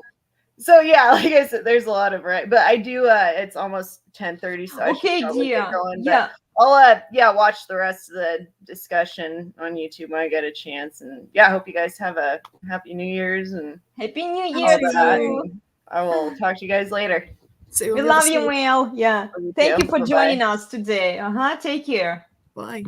So yeah, like I said, there's a lot of right, but I do. It's almost 10:30, so I should Okay, probably get dear. going. Yeah. But I'll yeah watch the rest of the discussion on YouTube when I get a chance. And yeah, I hope you guys have a happy New Year's and Happy New all Year that. too. And I will talk to you guys later. See you We on the other love you, side. Mel. Yeah. You Thank too. you for Bye-bye. joining us today. Take care. Bye.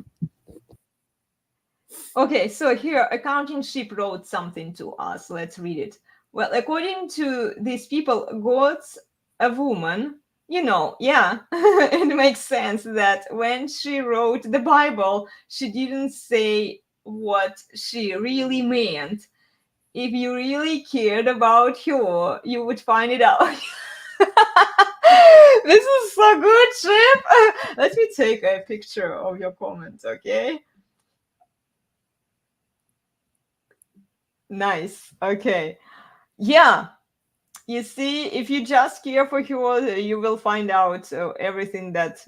Okay, so here, Accounting Ship wrote something to us. Let's read it. Well, according to these people, God's a woman. You know, yeah, it makes sense that when she wrote the Bible, she didn't say what she really meant. If you really cared about her, you would find it out. This is so good, Chip. Let me take a picture of your comment, okay? Nice. Okay. Yeah. You see, if you just care for her, you will find out everything that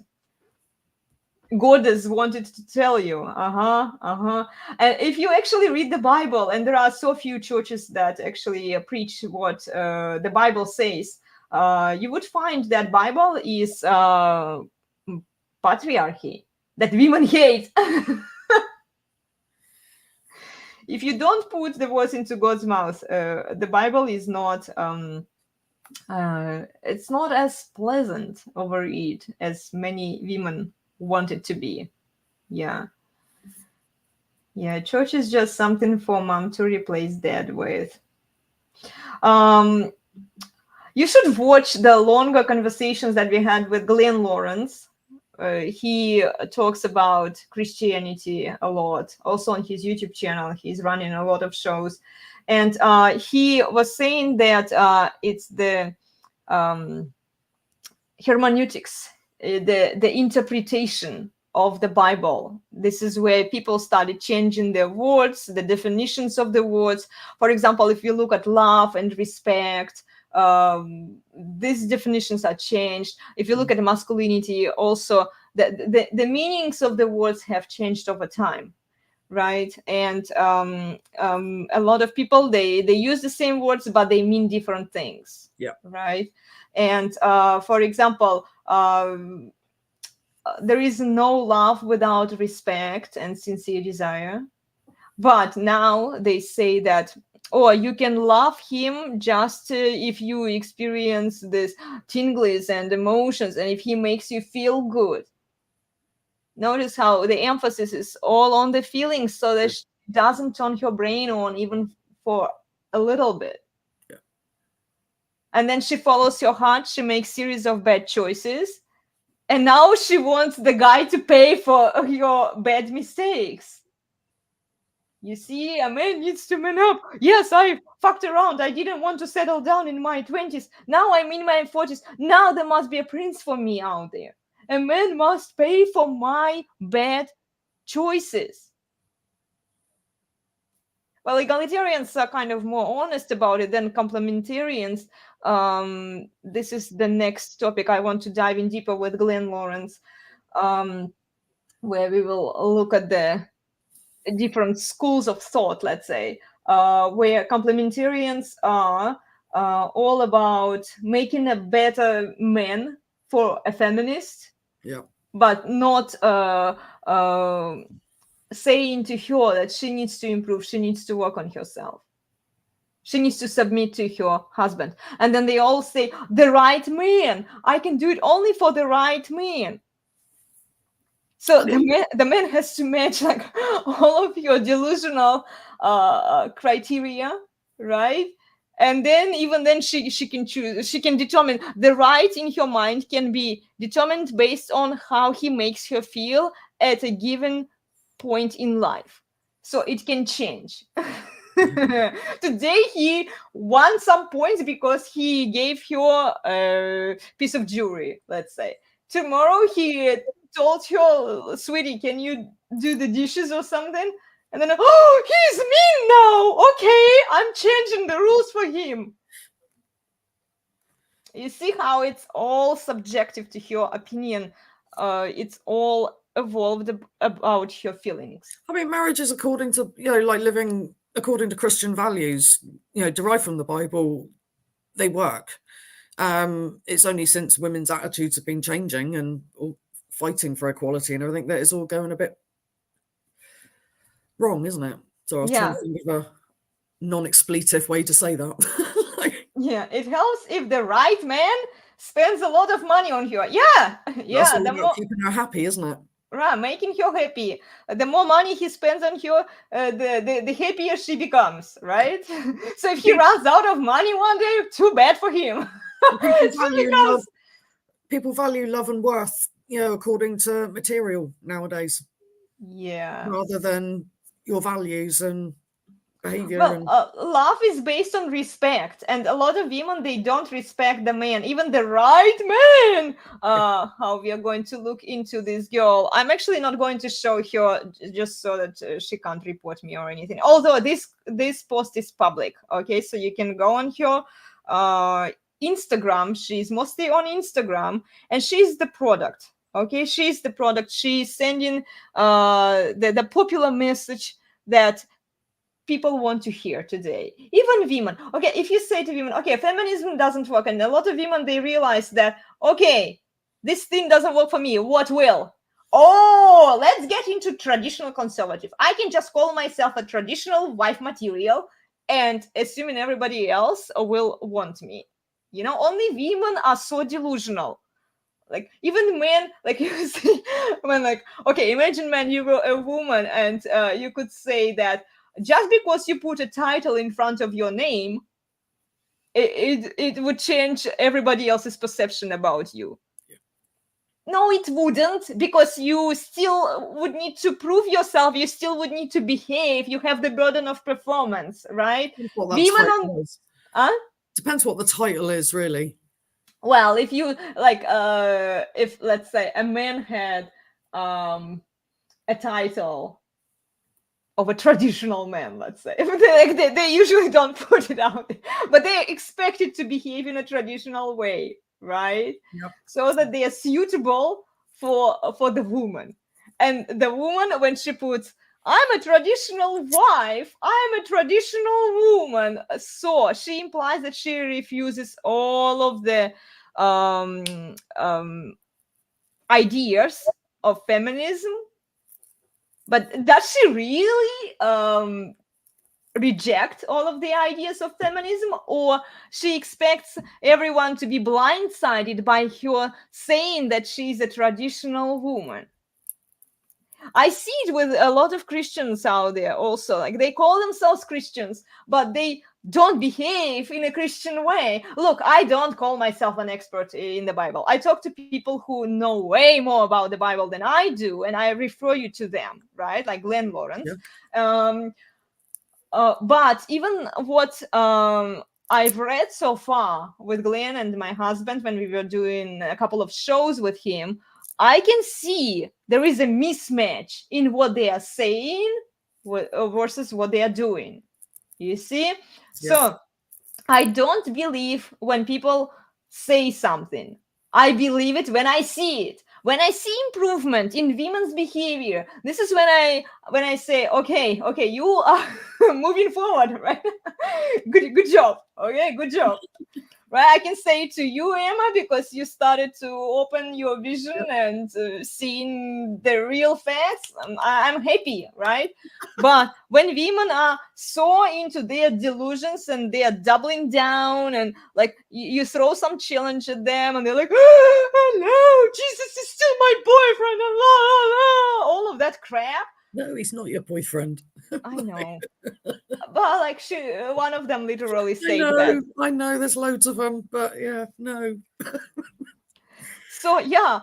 God has wanted to tell you. And if you actually read the Bible, and there are so few churches that actually preach what the Bible says, you would find that Bible is patriarchy, that women hate. If you don't put the words into God's mouth, the Bible is not. It's not as pleasant over it as many women want it to be. Yeah. Church is just something for mom to replace dad with. You should watch the longer conversations that we had with Glenn Lawrence. He talks about Christianity a lot. Also on his YouTube channel, he's running a lot of shows. And he was saying that it's the hermeneutics, the interpretation of the Bible. This is where people started changing their words, the definitions of the words. For example, if you look at love and respect, these definitions are changed. If you look at masculinity, also the meanings of the words have changed over time, right? And a lot of people, they use the same words, but they mean different things. Yeah. Right. And for example, there is no love without respect and sincere desire. But now they say that, oh, you can love him just if you experience this tinglies and emotions, and if he makes you feel good. Notice how the emphasis is all on the feelings, so that doesn't turn her brain on even for a little bit. Yeah. And then she follows her heart, she makes series of bad choices, and now she wants the guy to pay for your bad mistakes. You see, a man needs to man up. Yes, I fucked around. I didn't want to settle down in my 20s. Now I'm in my 40s. Now there must be a prince for me out there. A man must pay for my bad choices. Well, egalitarians are kind of more honest about it than complementarians. This is the next topic I want to dive in deeper with Glenn Lawrence, where we will look at the different schools of thought, let's say, where complementarians are all about making a better man for a feminist, Yeah. but not saying to her that she needs to improve, she needs to work on herself. She needs to submit to her husband. And then they all say, the right man. I can do it only for the right man. So the man has to match like all of your delusional criteria, right? And then even then she can choose, she can determine the right in her mind can be determined based on how he makes her feel at a given point in life. So it can change. Today he won some points because he gave her a piece of jewelry, let's say. Tomorrow he told her, sweetie, can you do the dishes or something? And then, oh, he's mean now. Okay, I'm changing the rules for him. You see how it's all subjective to her opinion. It's all evolved about her feelings. I mean, marriage is according to, like living according to Christian values, derived from the Bible. They work. It's only since women's attitudes have been changing and all fighting for equality and everything that it's all going a bit wrong, isn't it? So I was trying to think of a non-expletive way to say that. Yeah, it helps if the right man spends a lot of money on her. Yeah, That's all about keeping her happy, isn't it? Right, making her happy. The more money he spends on her, the happier she becomes, right? So if he runs out of money one day, too bad for him. People value love and worth, according to material nowadays. Yeah. Rather than your values and behavior. Well, love is based on respect, and a lot of women, they don't respect the man, even the right man. How we are going to look into this girl. I'm actually not going to show her just so that she can't report me or anything. Although this post is public, okay, so you can go on her Instagram. She's mostly on Instagram, and she's the product. Okay, she's the product. She's sending the popular message that people want to hear today. Even women. Okay, if you say to women, okay, feminism doesn't work, and a lot of women, they realize that, okay, this thing doesn't work for me, what will? Oh, let's get into traditional conservative. I can just call myself a traditional wife material, and assuming everybody else will want me. Only women are so delusional. Like even men, like you see, when like, okay, imagine, man, you were a woman, and you could say that just because you put a title in front of your name, it would change everybody else's perception about you. Yeah. No, it wouldn't, because you still would need to prove yourself. You still would need to behave. You have the burden of performance, right? Depends what the title is, really. Well, if you like, if let's say a man had a title of a traditional man, let's say, they usually don't put it out there, but they expect it to behave in a traditional way, right? Yep. So that they are suitable for the woman. And the woman, when she puts, I'm a traditional wife, I'm a traditional woman, so she implies that she refuses all of the ideas of feminism. But does she really reject all of the ideas of feminism, or she expects everyone to be blindsided by her saying that she's a traditional woman? I see it with a lot of Christians out there also. Like, they call themselves Christians, but they don't behave in a Christian way. Look, I don't call myself an expert in the Bible. I talk to people who know way more about the Bible than I do, and I refer you to them, right? Like Glenn Lawrence. Yeah. But even what I've read so far with Glenn and my husband, when we were doing a couple of shows with him, I can see there is a mismatch in what they are saying versus what they are doing. You see? So I don't believe when people say something. I believe it when I see it. When I see improvement in women's behavior, this is when I say, okay, you are moving forward, right? Good job. Okay, good job. Right, I can say to you, Emma, because you started to open your vision and seeing the real facts. I'm happy, right? But when women are so into their delusions and they are doubling down, and like you throw some challenge at them, and they're like, "Hello, Jesus is still my boyfriend," and la la la, all of that crap. No, he's not your boyfriend. I know. But like one of them literally said that. I know there's loads of them, but yeah, no. So yeah,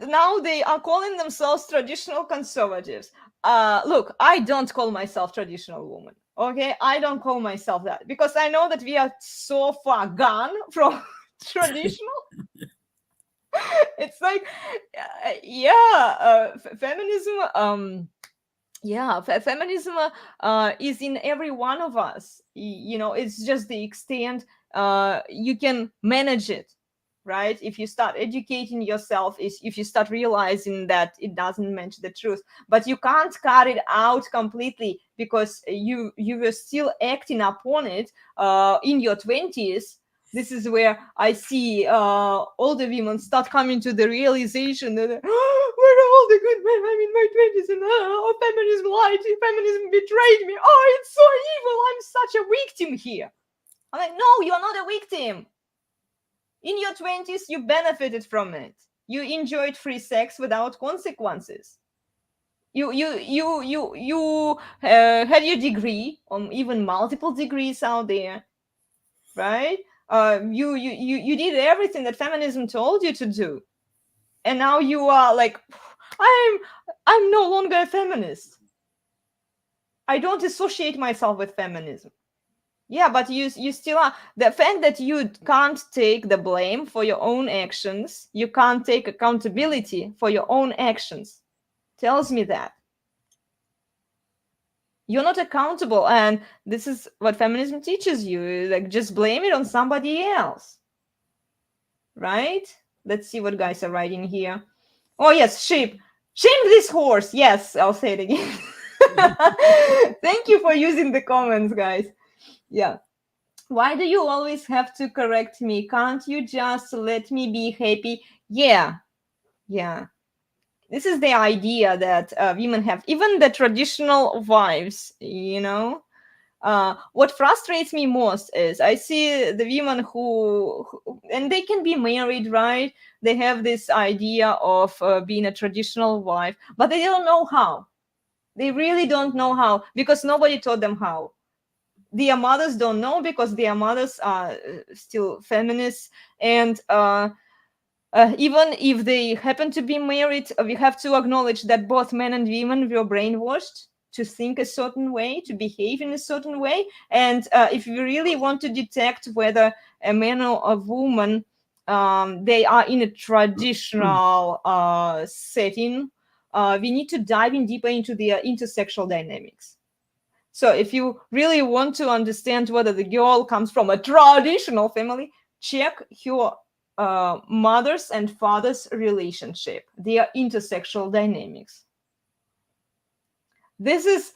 now they are calling themselves traditional conservatives. Look, I don't call myself traditional woman. Okay, I don't call myself that because I know that we are so far gone from traditional. It's like, feminism. Feminism is in every one of us. It's just the extent you can manage it, right? If you start educating yourself, if you start realizing that it doesn't match the truth, but you can't cut it out completely because you were still acting upon it in your 20s. This is where I see older women start coming to the realization that where are all the good men? I'm in my 20s and feminism lied, feminism betrayed me. Oh, it's so evil. I'm such a victim here. I'm like, no, you're not a victim. In your 20s, you benefited from it. You enjoyed free sex without consequences. You had your degree, or even multiple degrees out there, right? You did everything that feminism told you to do, and now you are like, I'm no longer a feminist. I don't associate myself with feminism. Yeah, but you still are. The fact that you can't take the blame for your own actions, you can't take accountability for your own actions, tells me that you're not accountable. And this is what feminism teaches you, like, just blame it on somebody else, right? Let's see what guys are writing here. Oh yes, sheep. Shame this horse. Yes, I'll say it again. Thank you for using the comments, guys. Yeah. Why do you always have to correct me? Can't you just let me be happy? Yeah. This is the idea that women have, even the traditional wives, what frustrates me most is I see the women who and they can be married, right? They have this idea of being a traditional wife, but they don't know how. They really don't know how, because nobody taught them how. Their mothers don't know because their mothers are still feminists, and even if they happen to be married, we have to acknowledge that both men and women were brainwashed to think a certain way, to behave in a certain way. And if we really want to detect whether a man or a woman, they are in a traditional setting, we need to dive in deeper into their intersexual dynamics. So if you really want to understand whether the girl comes from a traditional family, check her mother's and father's relationship, their intersexual dynamics. This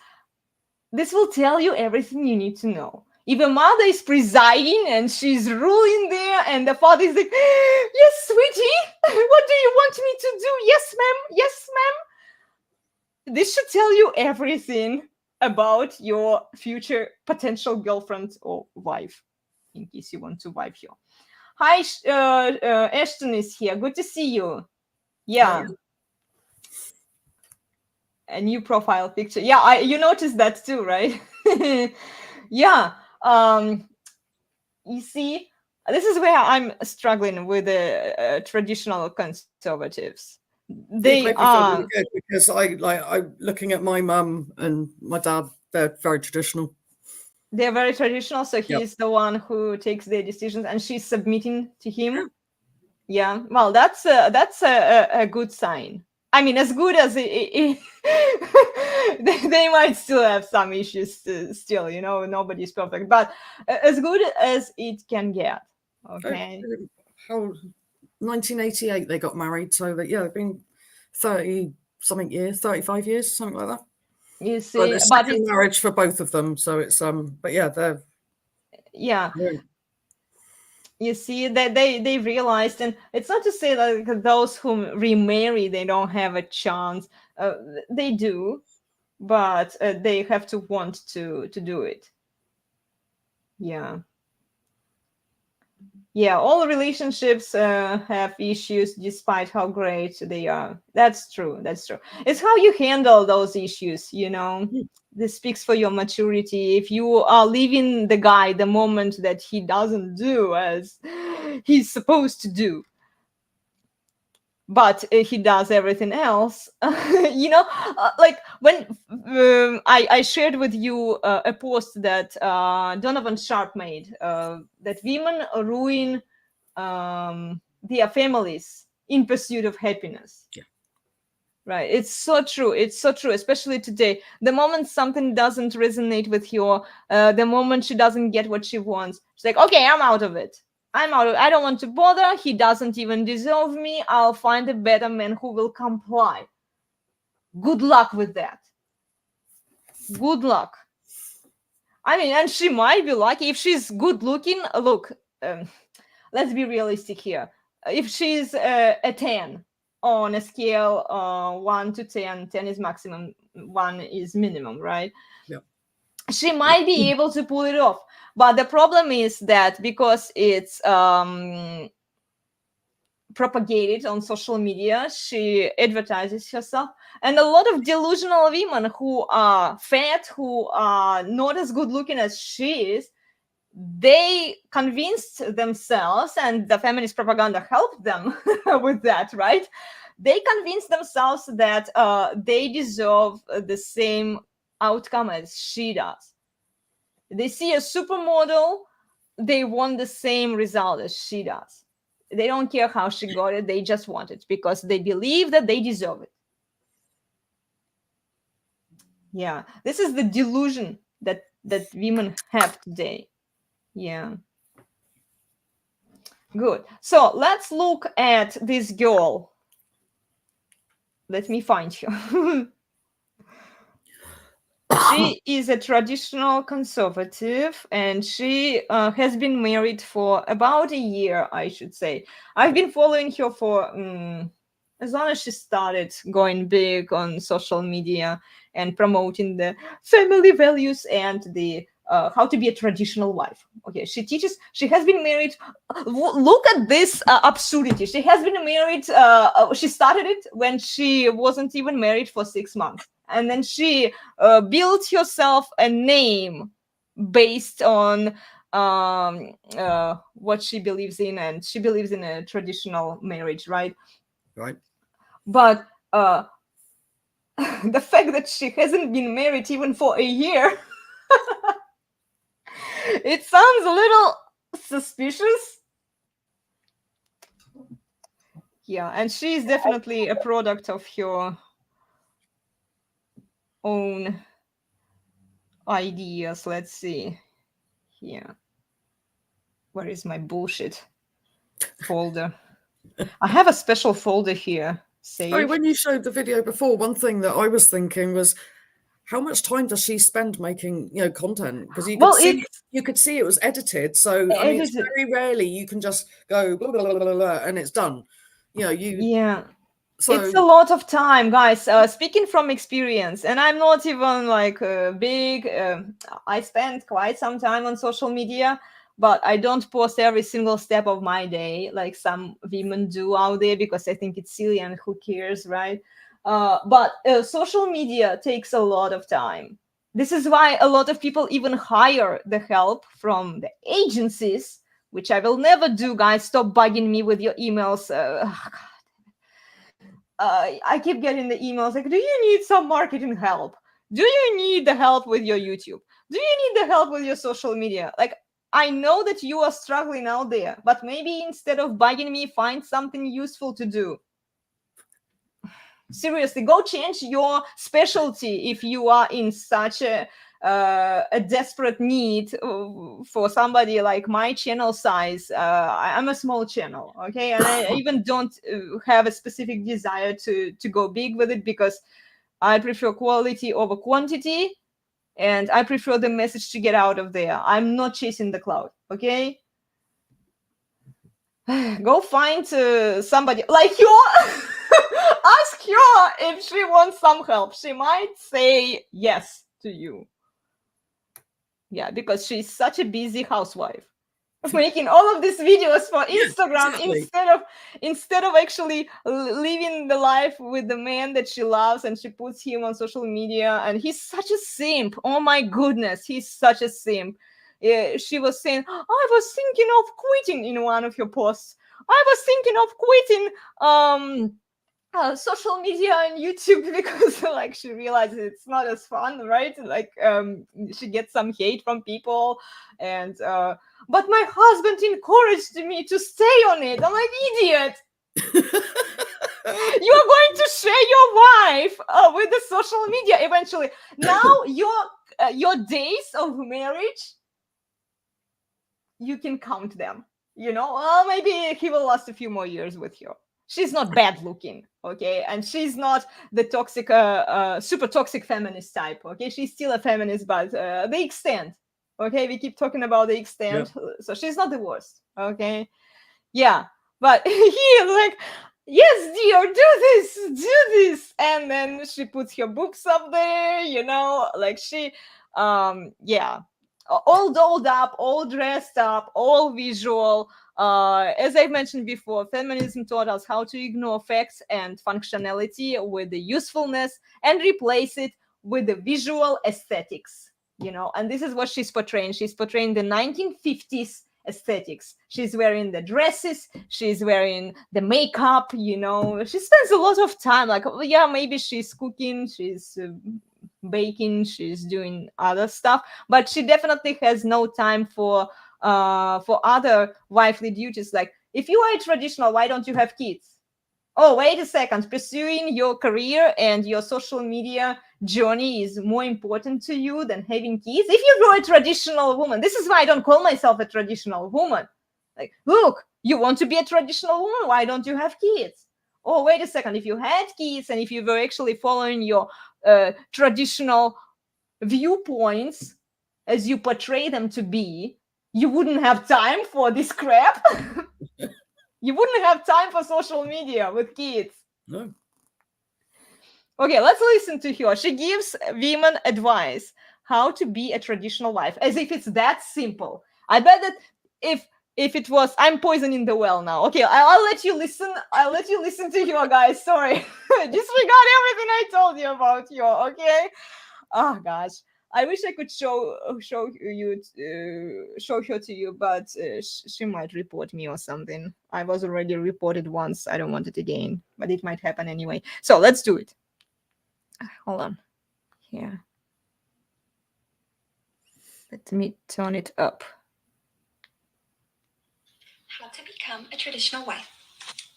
will tell you everything you need to know. If a mother is presiding and she's ruling there, and the father is like, yes, sweetie, what do you want me to do? Yes, ma'am. Yes, ma'am. This should tell you everything about your future potential girlfriend or wife, in case you want to wife her. Hi, Ashton is here. Good to see you. Yeah. a new profile picture. Yeah, you noticed that too, right? Yeah. You see, this is where I'm struggling with the traditional conservatives. You They make me feel really good because I'm looking at my mum and my dad. They're very traditional. They're very traditional, so Yep. he's the one who takes their decisions, and she's submitting to him. Yeah, well, that's a good sign. I mean, as good as they might still have some issues still, you know, nobody's perfect, but as good as it can get. Okay. How 1988 they got married, so that they've been 30 something years, 35 years, something like that. You see, so the second marriage for both of them. So it's but yeah, they're You see that they realized, and it's not to say that those who remarry they don't have a chance. They do, but they have to want to do it. Yeah, all relationships have issues despite how great they are. That's true. It's how you handle those issues, you know. This speaks for your maturity. If you are leaving the guy the moment that he doesn't do as he's supposed to do, but he does everything else, you know, like when I shared with you a post that Donovan Sharp made, that women ruin their families in pursuit of happiness. Right, it's so true, especially today. The moment something doesn't resonate with you, the moment she doesn't get what she wants, she's like, okay, I'm out of it. I don't want to bother. He doesn't even deserve me. I'll find a better man who will comply. Good luck with that. Good luck. I mean, and she might be lucky if she's good looking. Look, let's be realistic here. If she's a 10 on a scale 1 to 10, 10 is maximum, 1 is minimum, right? Yeah. She might be able to pull it off. But the problem is that because it's propagated on social media, she advertises herself. And a lot of delusional women who are fat, who are not as good looking as she is, they convinced themselves, and the feminist propaganda helped them with that, right? They convinced themselves that they deserve the same outcome as she does. They see a supermodel, they want the same result as she does. They don't care how she got it, they just want it because they believe that they deserve it. Yeah, this is the delusion that women have today. Yeah. Good. So let's look at this girl. Let me find her. She is a traditional conservative, and she has been married for about a year, I should say. I've been following her for as long as she started going big on social media and promoting the family values and the how to be a traditional wife. Okay, she has been married. Look at this absurdity. She has been married. She started it when she wasn't even married for 6 months. And then she built herself a name based on what she believes in. And she believes in a traditional marriage, right? Right. But the fact that she hasn't been married even for a year, it sounds a little suspicious. Yeah, and she's definitely a product of her own ideas. Let's see here. Where is my bullshit folder? I have a special folder here. Oh, when you showed the video before, one thing that I was thinking was, how much time does she spend making, content? Because you could see it was edited. So I mean, it's very rarely you can just go blah, blah, blah, blah, blah, and it's done. Yeah. So, it's a lot of time, guys. Speaking from experience, and I'm not even like big. I spend quite some time on social media, but I don't post every single step of my day like some women do out there because I think it's silly and who cares, right? But social media takes a lot of time. This is why a lot of people even hire the help from the agencies, which I will never do, guys. Stop bugging me with your emails. I keep getting the emails like, do you need some marketing help? Do you need the help with your YouTube? Do you need the help with your social media? Like, I know that you are struggling out there, but maybe instead of bugging me, find something useful to do. Seriously, go change your specialty if you are in such a desperate need for somebody like my channel size. I'm a small channel, okay, and I even don't have a specific desire to go big with it, because I prefer quality over quantity, and I prefer the message to get out of there. I'm not chasing the cloud, okay? Go find somebody like you. Ask her if she wants some help. She might say yes to you. Yeah, because she's such a busy housewife, making all of these videos for Instagram. Exactly. instead of actually living the life with the man that she loves, and she puts him on social media, and he's such a simp. Oh my goodness, he's such a simp. She was saying, I was thinking of quitting in one of her posts. I was thinking of quitting social media and YouTube because like she realizes it's not as fun, right? Like she gets some hate from people, and but my husband encouraged me to stay on it. I'm like, idiot. You're going to share your wife with the social media eventually. Now your days of marriage, you can count them. You know, well, maybe he will last a few more years with you. She's not bad looking, okay, and she's not the toxic, super toxic feminist type, okay. She's still a feminist, but the extent, okay. We keep talking about the extent, so she's not the worst, okay. Yeah, but he like, yes, dear, do this, and then she puts her books up there, you know, like she, yeah, all dolled up, all dressed up, all visual. As I mentioned before, feminism taught us how to ignore facts and functionality with the usefulness and replace it with the visual aesthetics, you know. And this is what she's portraying. She's portraying the 1950s aesthetics. She's wearing the dresses, she's wearing the makeup, you know. She spends a lot of time, like, yeah, maybe she's cooking, she's baking, she's doing other stuff, but she definitely has no time for other wifely duties. Like, if you are a traditional, why don't you have kids? Oh, wait a second, pursuing your career and your social media journey is more important to you than having kids? If you're a traditional woman, this is why I don't call myself a traditional woman. Like, look, you want to be a traditional woman, why don't you have kids? Oh, wait a second, if you had kids and if you were actually following your traditional viewpoints as you portray them to be, you wouldn't have time for this crap. You wouldn't have time for social media with kids. No. Okay, let's listen to her. She gives women advice how to be a traditional wife, as if it's that simple. I bet that if it was, I'm poisoning the well now. Okay, I'll let you listen. I'll let you listen to her, guys. Sorry. Disregard everything I told you about her, okay? Oh gosh. I wish I could show her to you, but she might report me or something. I was already reported once. I don't want it again, but it might happen anyway. So let's do it. Hold on. Here. Let me turn it up. How to become a traditional wife.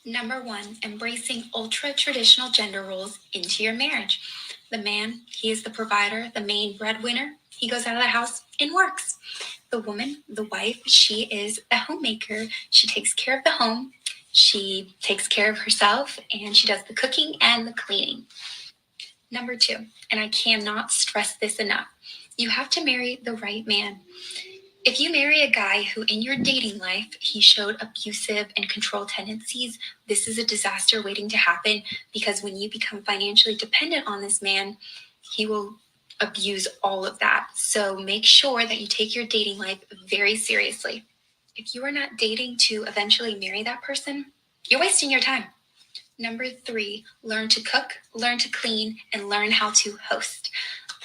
Number 1, embracing ultra-traditional gender roles into your marriage. The man, he is the provider, the main breadwinner. He goes out of the house and works. The woman, the wife, she is the homemaker. She takes care of the home. She takes care of herself, and she does the cooking and the cleaning. Number 2, and I cannot stress this enough, you have to marry the right man. If you marry a guy who in your dating life, he showed abusive and control tendencies, this is a disaster waiting to happen, because when you become financially dependent on this man, he will abuse all of that. So make sure that you take your dating life very seriously. If you are not dating to eventually marry that person, you're wasting your time. Number 3, learn to cook, learn to clean, and learn how to host.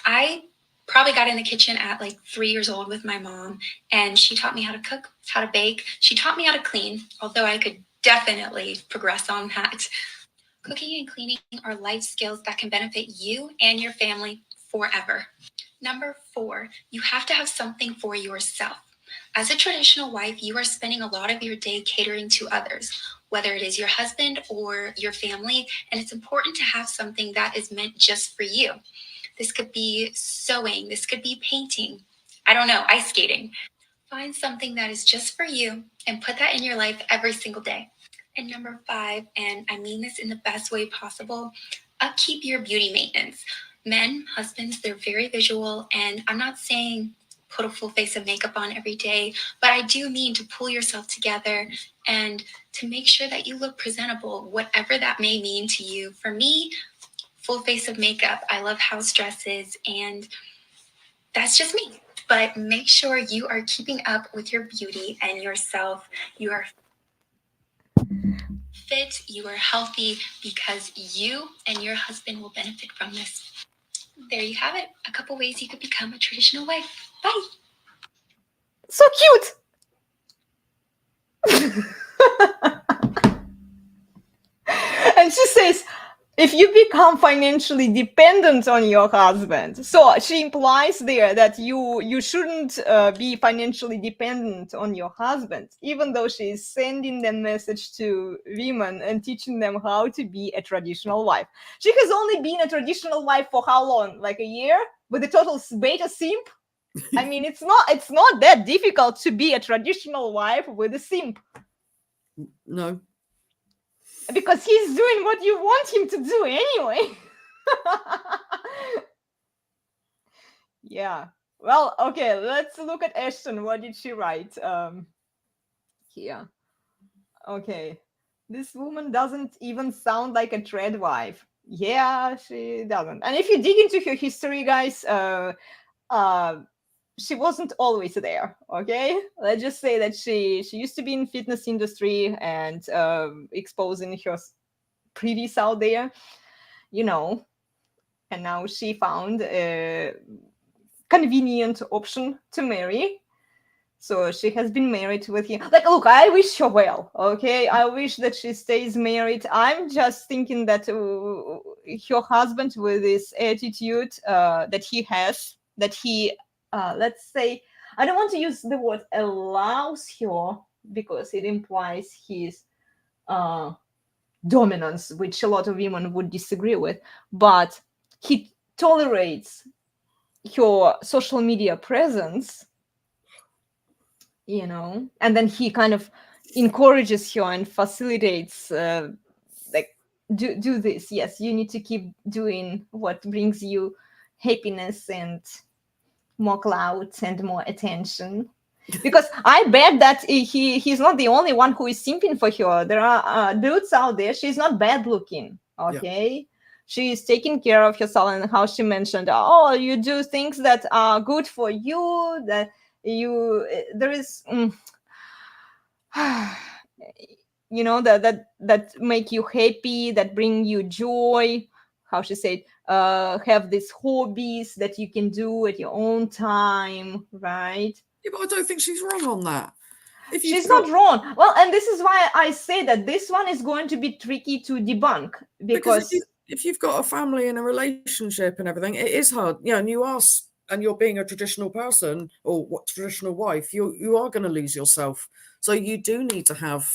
I probably got in the kitchen at like 3 years old with my mom, and she taught me how to cook, how to bake. She taught me how to clean, although I could definitely progress on that. Cooking and cleaning are life skills that can benefit you and your family forever. Number 4, you have to have something for yourself. As a traditional wife, you are spending a lot of your day catering to others, whether it is your husband or your family, and it's important to have something that is meant just for you. This could be sewing, this could be painting, I don't know, ice skating. Find something that is just for you and put that in your life every single day. And number 5, and I mean this in the best way possible, upkeep your beauty maintenance. Men, husbands, they're very visual, and I'm not saying put a full face of makeup on every day, but I do mean to pull yourself together and to make sure that you look presentable, whatever that may mean to you. For me, full face of makeup. I love house dresses, and that's just me. But make sure you are keeping up with your beauty and yourself. You are fit, you are healthy, because you and your husband will benefit from this. There you have it. A couple ways you could become a traditional wife. Bye. So cute. And she says, if you become financially dependent on your husband, so she implies there that you shouldn't be financially dependent on your husband, even though she is sending the message to women and teaching them how to be a traditional wife. She has only been a traditional wife for how long? Like a year? With a total beta simp? I mean, it's not that difficult to be a traditional wife with a simp. No. Because he's doing what you want him to do anyway. Yeah. Well, okay, let's look at Ashton. What did she write? Here. Okay. This woman doesn't even sound like a trad wife. Yeah, she doesn't. And if you dig into her history, guys, she wasn't always there. Okay, let's just say that she used to be in fitness industry and exposing her pretties out there, you know, and now she found a convenient option to marry. So she has been married with him. Like, look, I wish her well. Okay, I wish that she stays married. I'm just thinking that her husband, with this attitude that he has, that he let's say, I don't want to use the word allows her, because it implies his dominance, which a lot of women would disagree with, but he tolerates her social media presence, you know, and then he kind of encourages her and facilitates like, do this. Yes, you need to keep doing what brings you happiness and more clout and more attention, because I bet that he's not the only one who is simping for her. There are dudes out there. She's not bad looking. Okay, yeah. She's taking care of herself, and how she mentioned, oh, you do things that are good for you, that you there is you know, that make you happy, that bring you joy. How she said, have these hobbies that you can do at your own time, right? Yeah, but I don't think she's wrong on that. She's not wrong. Well, and this is why I say that this one is going to be tricky to debunk, because if you've got a family and a relationship and everything, it is hard. You know, and you are, and you're being a traditional person or what traditional wife, you are going to lose yourself. So you do need to have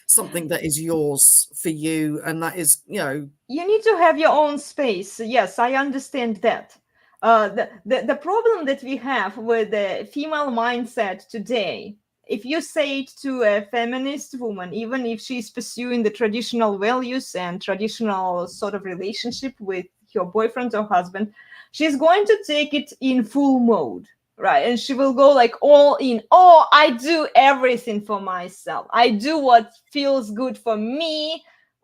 something that is yours for you, and that is, you know, you need to have your own space. Yes, I understand that. The problem that we have with the female mindset today, if you say it to a feminist woman, even if she's pursuing the traditional values and traditional sort of relationship with her boyfriend or husband, she's going to take it in full mode, right? And she will go like all in. Oh, I do everything for myself. I do what feels good for me.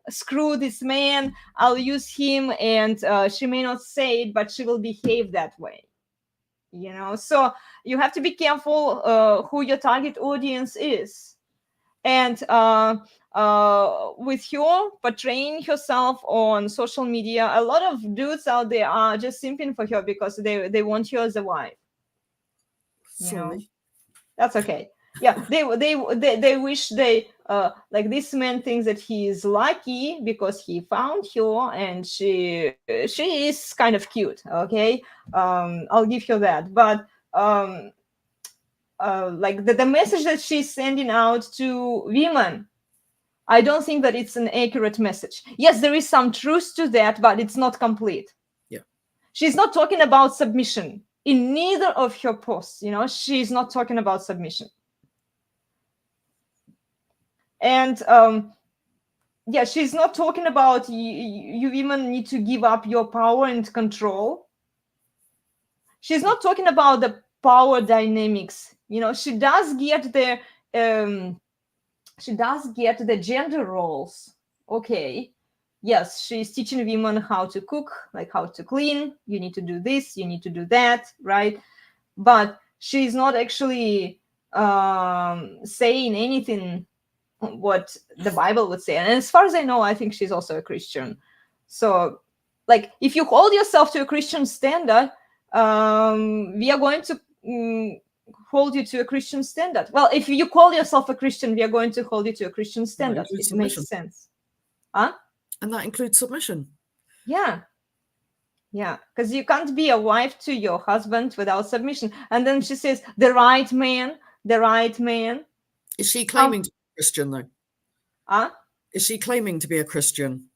Screw this man. I'll use him. And she may not say it, but she will behave that way. You know, so you have to be careful who your target audience is. And with her portraying herself on social media, a lot of dudes out there are just simping for her because they want her as a wife. You know, Sorry. that's okay. Yeah, they wish they like this man thinks that he is lucky because he found her, and she is kind of cute. Okay, I'll give her that. But like the message that she's sending out to women, I don't think that it's an accurate message. Yes, there is some truth to that, but it's not complete. Yeah. She's not talking about submission in neither of her posts. You know, she's not talking about submission. And yeah, she's not talking about you women need to give up your power and control. She's not talking about the power dynamics. You know, she does get the gender roles. Okay, yes, she's teaching women how to cook, like how to clean. You need to do this, you need to do that, right? But she's not actually saying anything what the Bible would say. And as far as I know, I think she's also a Christian. So, like, if you hold yourself to a Christian standard, we are going to hold you to a Christian standard. Well, if you call yourself a Christian, we are going to hold you to a Christian standard. It submission. makes sense. Huh? And that includes submission. Yeah. Yeah, because you can't be a wife to your husband without submission. And then she says, the right man. Is she claiming to be a Christian, though? Huh? Is she claiming to be a Christian?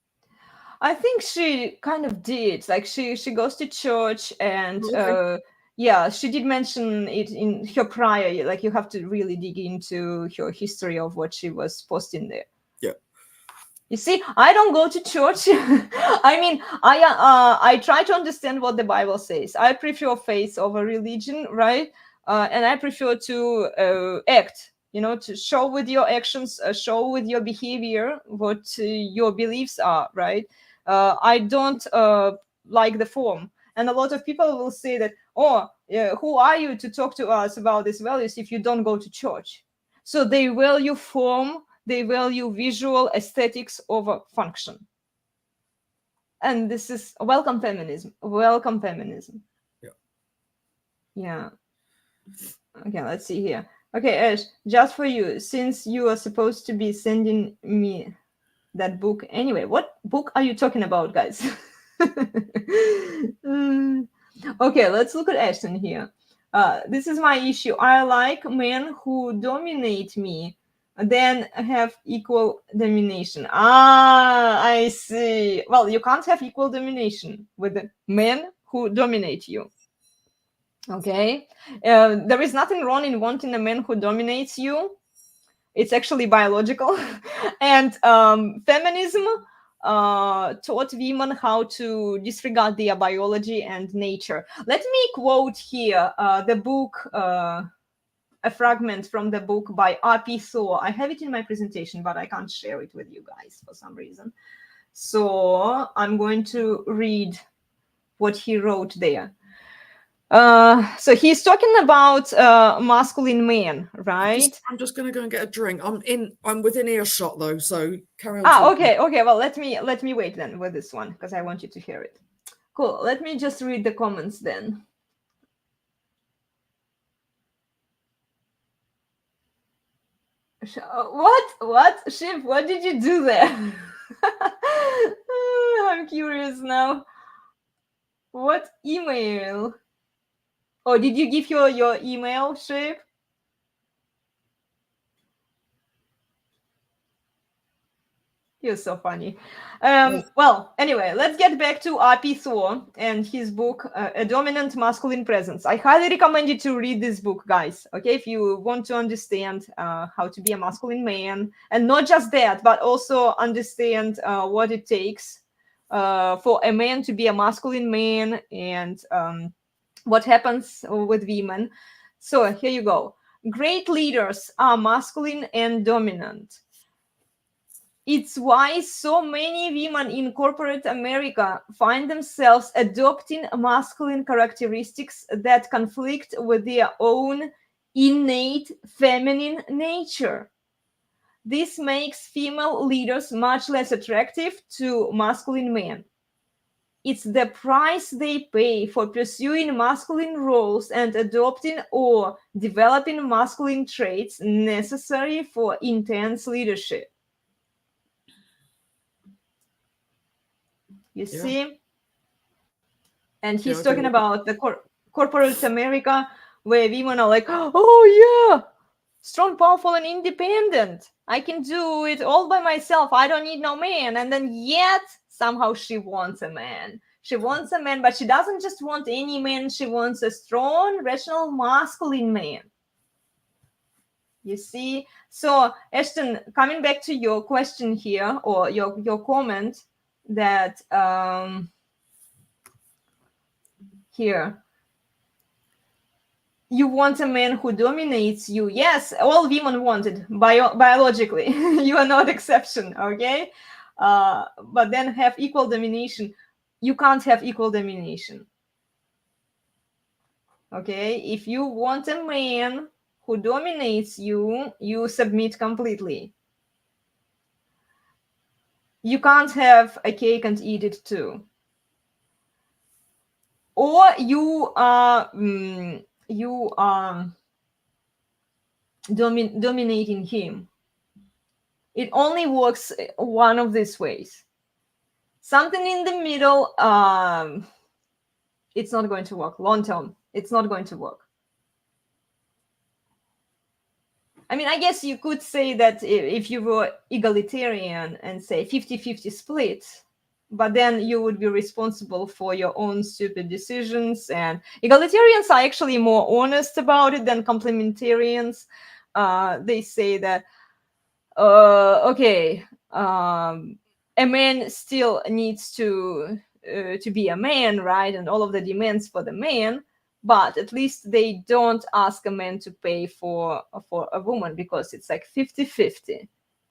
I think she kind of did. Like she goes to church, and Okay. yeah, she did mention it in her prior. Like you have to really dig into her history of what she was posting there. Yeah. You see, I don't go to church. I mean, I try to understand what the Bible says. I prefer faith over religion, right? And I prefer to act. You know, to show with your actions, show with your behavior what your beliefs are, right? I don't like the form. And a lot of people will say that, oh, who are you to talk to us about these values if you don't go to church? So they value form, they value visual aesthetics over function. And this is welcome feminism. Welcome feminism. Yeah. Yeah. Okay, let's see here. Okay, Ash, just for you, since you are supposed to be sending me that book anyway, what book are you talking about, guys? Okay, let's look at Ashton here. This is my issue. I like men who dominate me, then have equal domination. I see. Well, you can't have equal domination with the men who dominate you. Okay, there is nothing wrong in wanting a man who dominates you. It's actually biological. And feminism taught women how to disregard their biology and nature. Let me quote here the book, a fragment from the book by R.P. Thor. I have it in my presentation, but I can't share it with you guys for some reason. So I'm going to read what he wrote there. So he's talking about masculine men, right? I'm just going to go and get a drink. I'm within earshot though, so carry on. Okay. Well, let me wait then with this one because I want you to hear it. Cool. Let me just read the comments then. What, Shiv? What did you do there? I'm curious now. What email? Oh, did you give your email, Shiv? You're so funny. Well, anyway, let's get back to R.P. Thor and his book, A Dominant Masculine Presence. I highly recommend you to read this book, guys. Okay, if you want to understand how to be a masculine man, and not just that, but also understand what it takes for a man to be a masculine man, and what happens with women. So here you go. Great leaders are masculine and dominant. It's why so many women in corporate America find themselves adopting masculine characteristics that conflict with their own innate feminine nature. This makes female leaders much less attractive to masculine men. It's the price they pay for pursuing masculine roles and adopting or developing masculine traits necessary for intense leadership. You see? And he's talking about the corporate America, where women are like, oh yeah, strong, powerful, and independent. I can do it all by myself. I don't need no man. And then yet somehow she wants a man. She wants a man, but she doesn't just want any man. She wants a strong, rational, masculine man. You see? So, Ashton, coming back to your question here, or your comment that here, you want a man who dominates you. Yes, all women want it biologically. You are not exception, okay? But then have equal domination. You can't have equal domination. Okay? If you want a man who dominates you, you submit completely. You can't have a cake and eat it too. Or you are dominating him. It only works one of these ways. Something in the middle, it's not going to work. Long term, it's not going to work. I mean, I guess you could say that if you were egalitarian and say 50-50 split, but then you would be responsible for your own stupid decisions. And egalitarians are actually more honest about it than complementarians. They say that, okay, a man still needs to be a man, right? And all of the demands for the man, but at least they don't ask a man to pay for a woman, because it's like 50-50.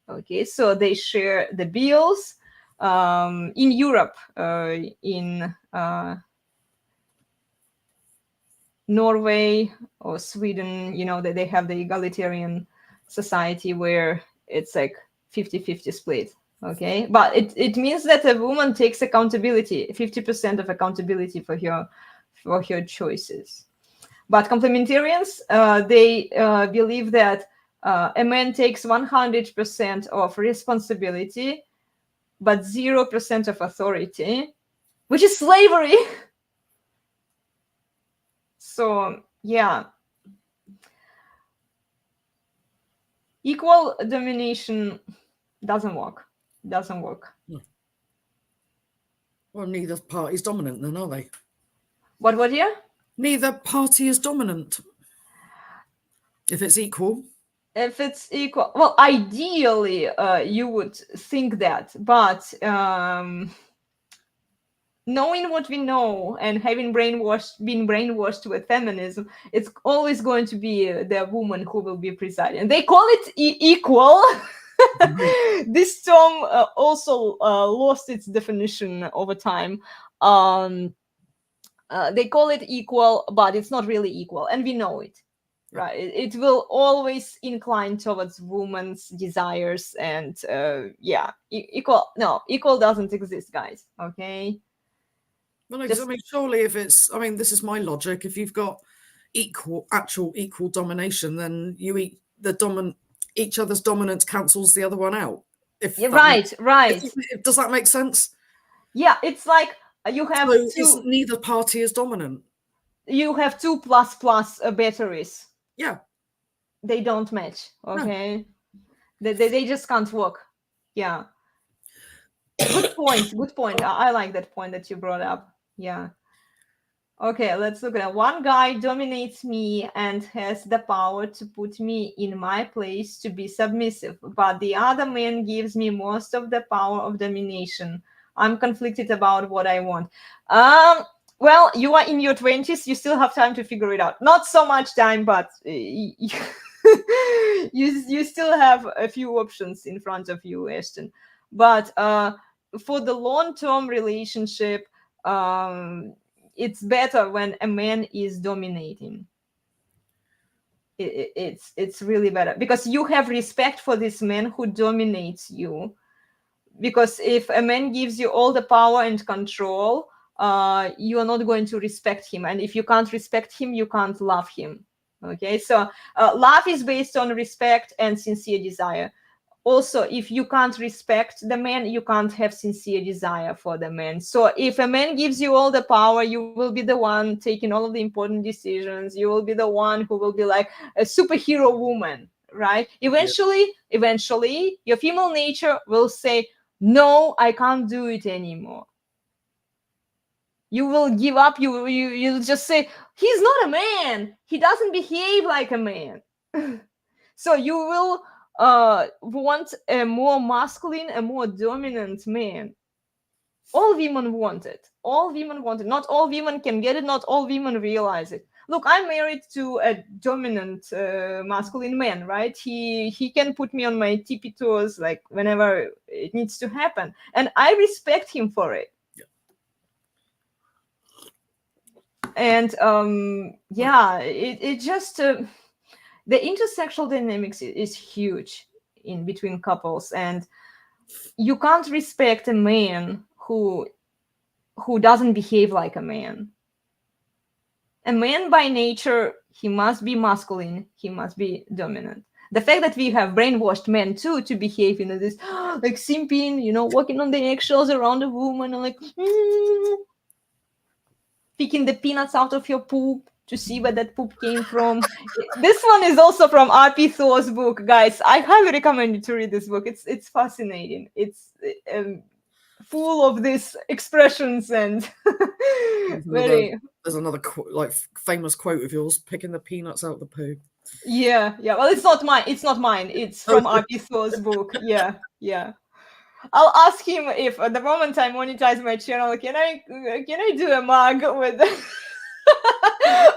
Okay, so they share the bills. In Europe, in Norway or Sweden, you know, that they have the egalitarian society where it's like 50-50 split. Okay, but it means that a woman takes accountability, 50% of accountability for her choices. But complementarians, they believe that a man takes 100% of responsibility, but 0% of authority, which is slavery. So yeah, equal domination doesn't work. Well, neither party is dominant then, are they? What here? Neither party is dominant. If it's equal. If it's equal, well, ideally, you would think that, but knowing what we know and having been brainwashed with feminism, it's always going to be the woman who will be presiding. They call it equal. This term also lost its definition over time. They call it equal, but it's not really equal, and we know it, right? It will always incline towards women's desires, and equal doesn't exist, guys. Okay. Well, no, I mean, surely if it's, I mean, this is my logic. If you've got equal domination, then you each other's dominance cancels the other one out. Right. Does that make sense? Yeah, it's like you have neither party is dominant. You have 2 ++ batteries. Yeah. They don't match. Okay. No. They just can't work. Yeah. Good point. I like that point that you brought up. Yeah. Okay, let's look at it. One guy dominates me and has the power to put me in my place to be submissive, but the other man gives me most of the power of domination. I'm conflicted about what I want. Well, you are in your 20s. You still have time to figure it out. Not so much time, but you still have a few options in front of you, Ashton. But for the long-term relationship, it's better when a man is dominating. it's really better, because you have respect for this man who dominates you. Because if a man gives you all the power and control, you are not going to respect him, and if you can't respect him, you can't love him. Okay, so love is based on respect and sincere desire. Also, if you can't respect the man, you can't have sincere desire for the man. So if a man gives you all the power, you will be the one taking all of the important decisions. You will be the one who will be like a superhero woman, right? Eventually your female nature will say, no, I can't do it anymore. You will give up. You'll just say, he's not a man, he doesn't behave like a man. So you will want a more masculine, a more dominant man. All women want it. Not all women can get it. Not all women realize it. Look, I'm married to a dominant masculine man, right? He can put me on my tippy toes like whenever it needs to happen, and I respect him for it. And it just the intersexual dynamics is huge in between couples, and you can't respect a man who doesn't behave like a man. A man by nature, he must be masculine, he must be dominant. The fact that we have brainwashed men too to behave in this like simping, walking on the eggshells around a woman and like picking the peanuts out of your poop to see where that poop came from. This one is also from R.P. Thor's book, guys. I highly recommend you to read this book. It's fascinating. It's full of these expressions and There's another famous quote of yours: "Picking the peanuts out the poo." Yeah. Well, it's not mine. It's from R.P. Thor's book. Yeah. I'll ask him if at the moment I monetize my channel, can I do a mug with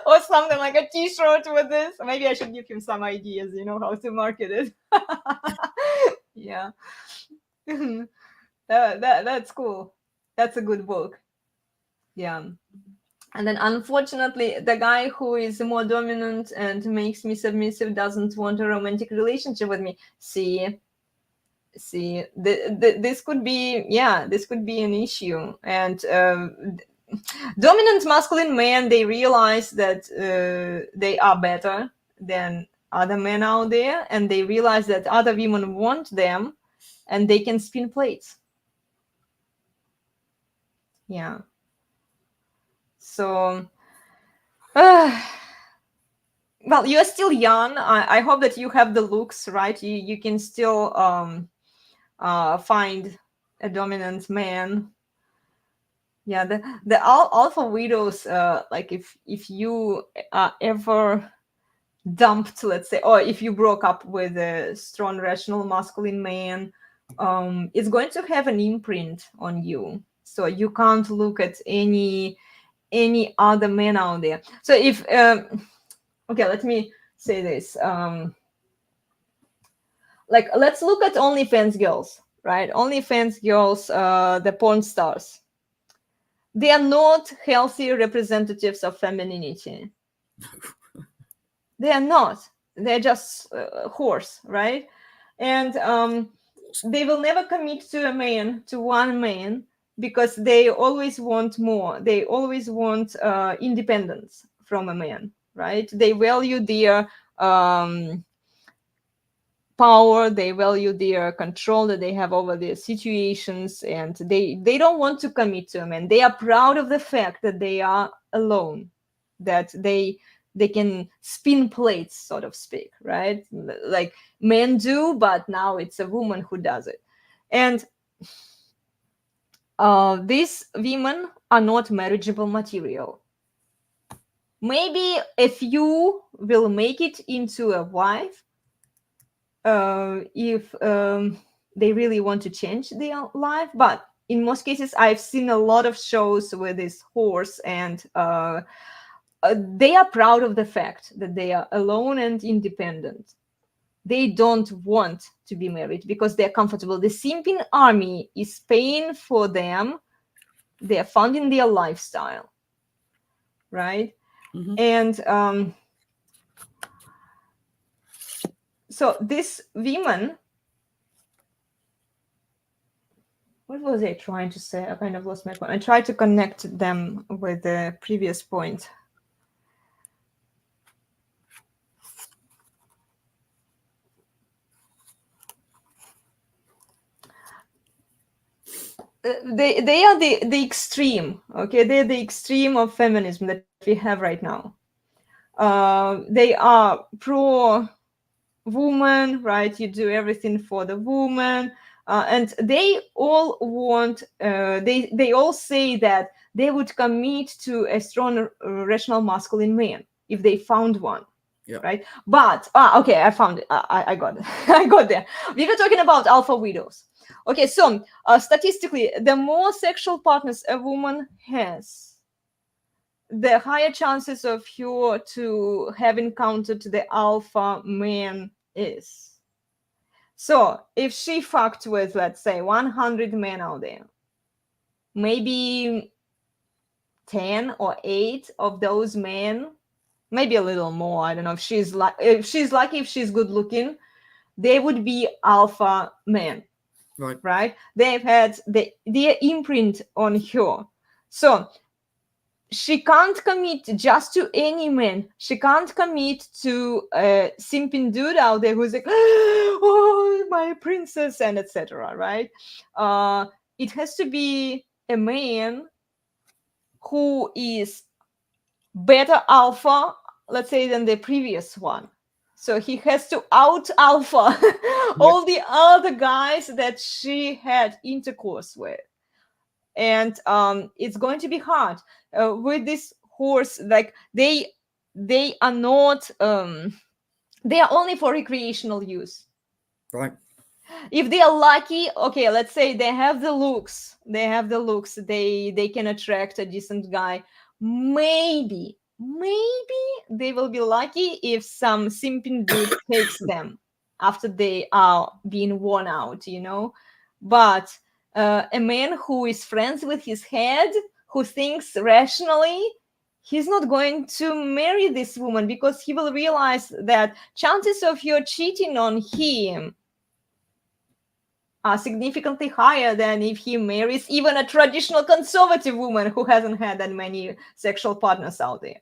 or something like a t-shirt with this? Maybe I should give him some ideas, how to market it. Yeah. That's cool. That's a good book. Yeah. And then unfortunately, the guy who is more dominant and makes me submissive doesn't want a romantic relationship with me. See, this could be an issue. And dominant masculine men, they realize that they are better than other men out there, and they realize that other women want them, and they can spin plates. Yeah. So well, you're still young. I hope that you have the looks, right? You can still find a dominant man. Yeah, the alpha widows, like if you are ever dumped, let's say, or if you broke up with a strong, rational, masculine man, it's going to have an imprint on you. So you can't look at any other man out there. So if okay, let me say this. Like, let's look at OnlyFans girls, right? OnlyFans girls, the porn stars. They are not healthy representatives of femininity. They are not. They're just whores, right? And they will never commit to one man, because they always want more. They always want independence from a man, right? They value their power, they value their control that they have over their situations, and they don't want to commit to a man. They are proud of the fact that they are alone, that they can spin plates, so to speak, right? Like men do, but now it's a woman who does it. And these women are not marriageable material. Maybe a few will make it into a wife, if they really want to change their life. But in most cases, I've seen a lot of shows with this horse, and they are proud of the fact that they are alone and independent. They don't want to be married because they're comfortable. The simping army is paying for them. They're funding their lifestyle, right? Mm-hmm. And so this women, what was I trying to say? I kind of lost my point. I tried to connect them with the previous point. They are the extreme, okay? They're the extreme of feminism that we have right now. They are pro woman, right? You do everything for the woman, and they all want. They all say that they would commit to a strong, rational masculine man if they found one. Yeah. Right, but okay, I found it. I got it. I got there. We were talking about alpha widows. Okay, so statistically, the more sexual partners a woman has, the higher chances of her to have encountered the alpha man is. So if she fucked with, let's say, 100 men out there, maybe 10 or 8 of those men, maybe a little more, I don't know, if she's lucky, if she's good looking, they would be alpha men. Right? They've had their imprint on her. So she can't commit just to any man. She can't commit to a simping dude out there who's like, oh, my princess, and etc. Right? It has to be a man who is better alpha, let's say, than the previous one. So he has to out alpha all the other guys that she had intercourse with. And it's going to be hard with this horse. Like they are not they are only for recreational use. Right. If they are lucky, okay, let's say they have the looks, they can attract a decent guy. Maybe they will be lucky if some simping dude takes them after they are being worn out, you know. But a man who is friends with his head, who thinks rationally, he's not going to marry this woman, because he will realize that chances of you cheating on him are significantly higher than if he marries even a traditional conservative woman who hasn't had that many sexual partners out there.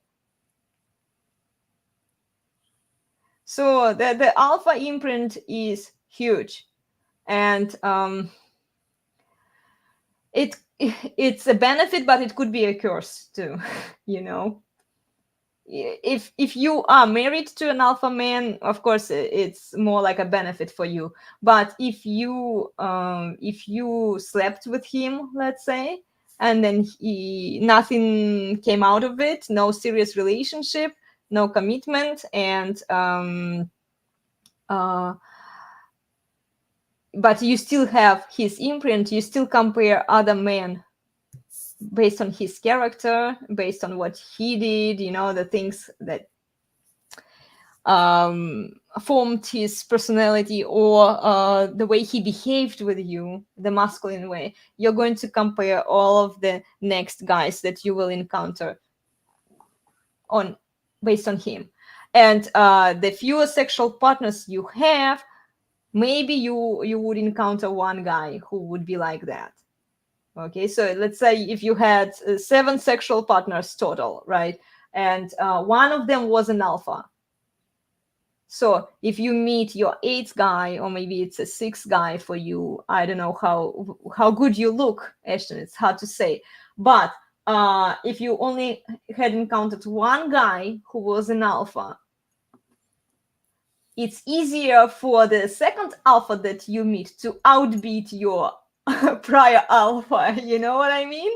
So the alpha imprint is huge, and it's a benefit, but it could be a curse too. You know, if you are married to an alpha man, of course it's more like a benefit for you. But if you slept with him, let's say, and then nothing came out of it, no serious relationship, no commitment, and but you still have his imprint, you still compare other men based on his character, based on what he did, you know, the things that formed his personality, or the way he behaved with you, the masculine way. You're going to compare all of the next guys that you will encounter based on him. And the fewer sexual partners you have, maybe you would encounter one guy who would be like that. Okay, so let's say if you had 7 sexual partners total, right? And one of them was an alpha. So if you meet your 8th guy, or maybe it's a 6th guy for you, I don't know how good you look, Ashton, it's hard to say. But if you only had encountered one guy who was an alpha, it's easier for the second alpha that you meet to outbeat your prior alpha, you know what I mean?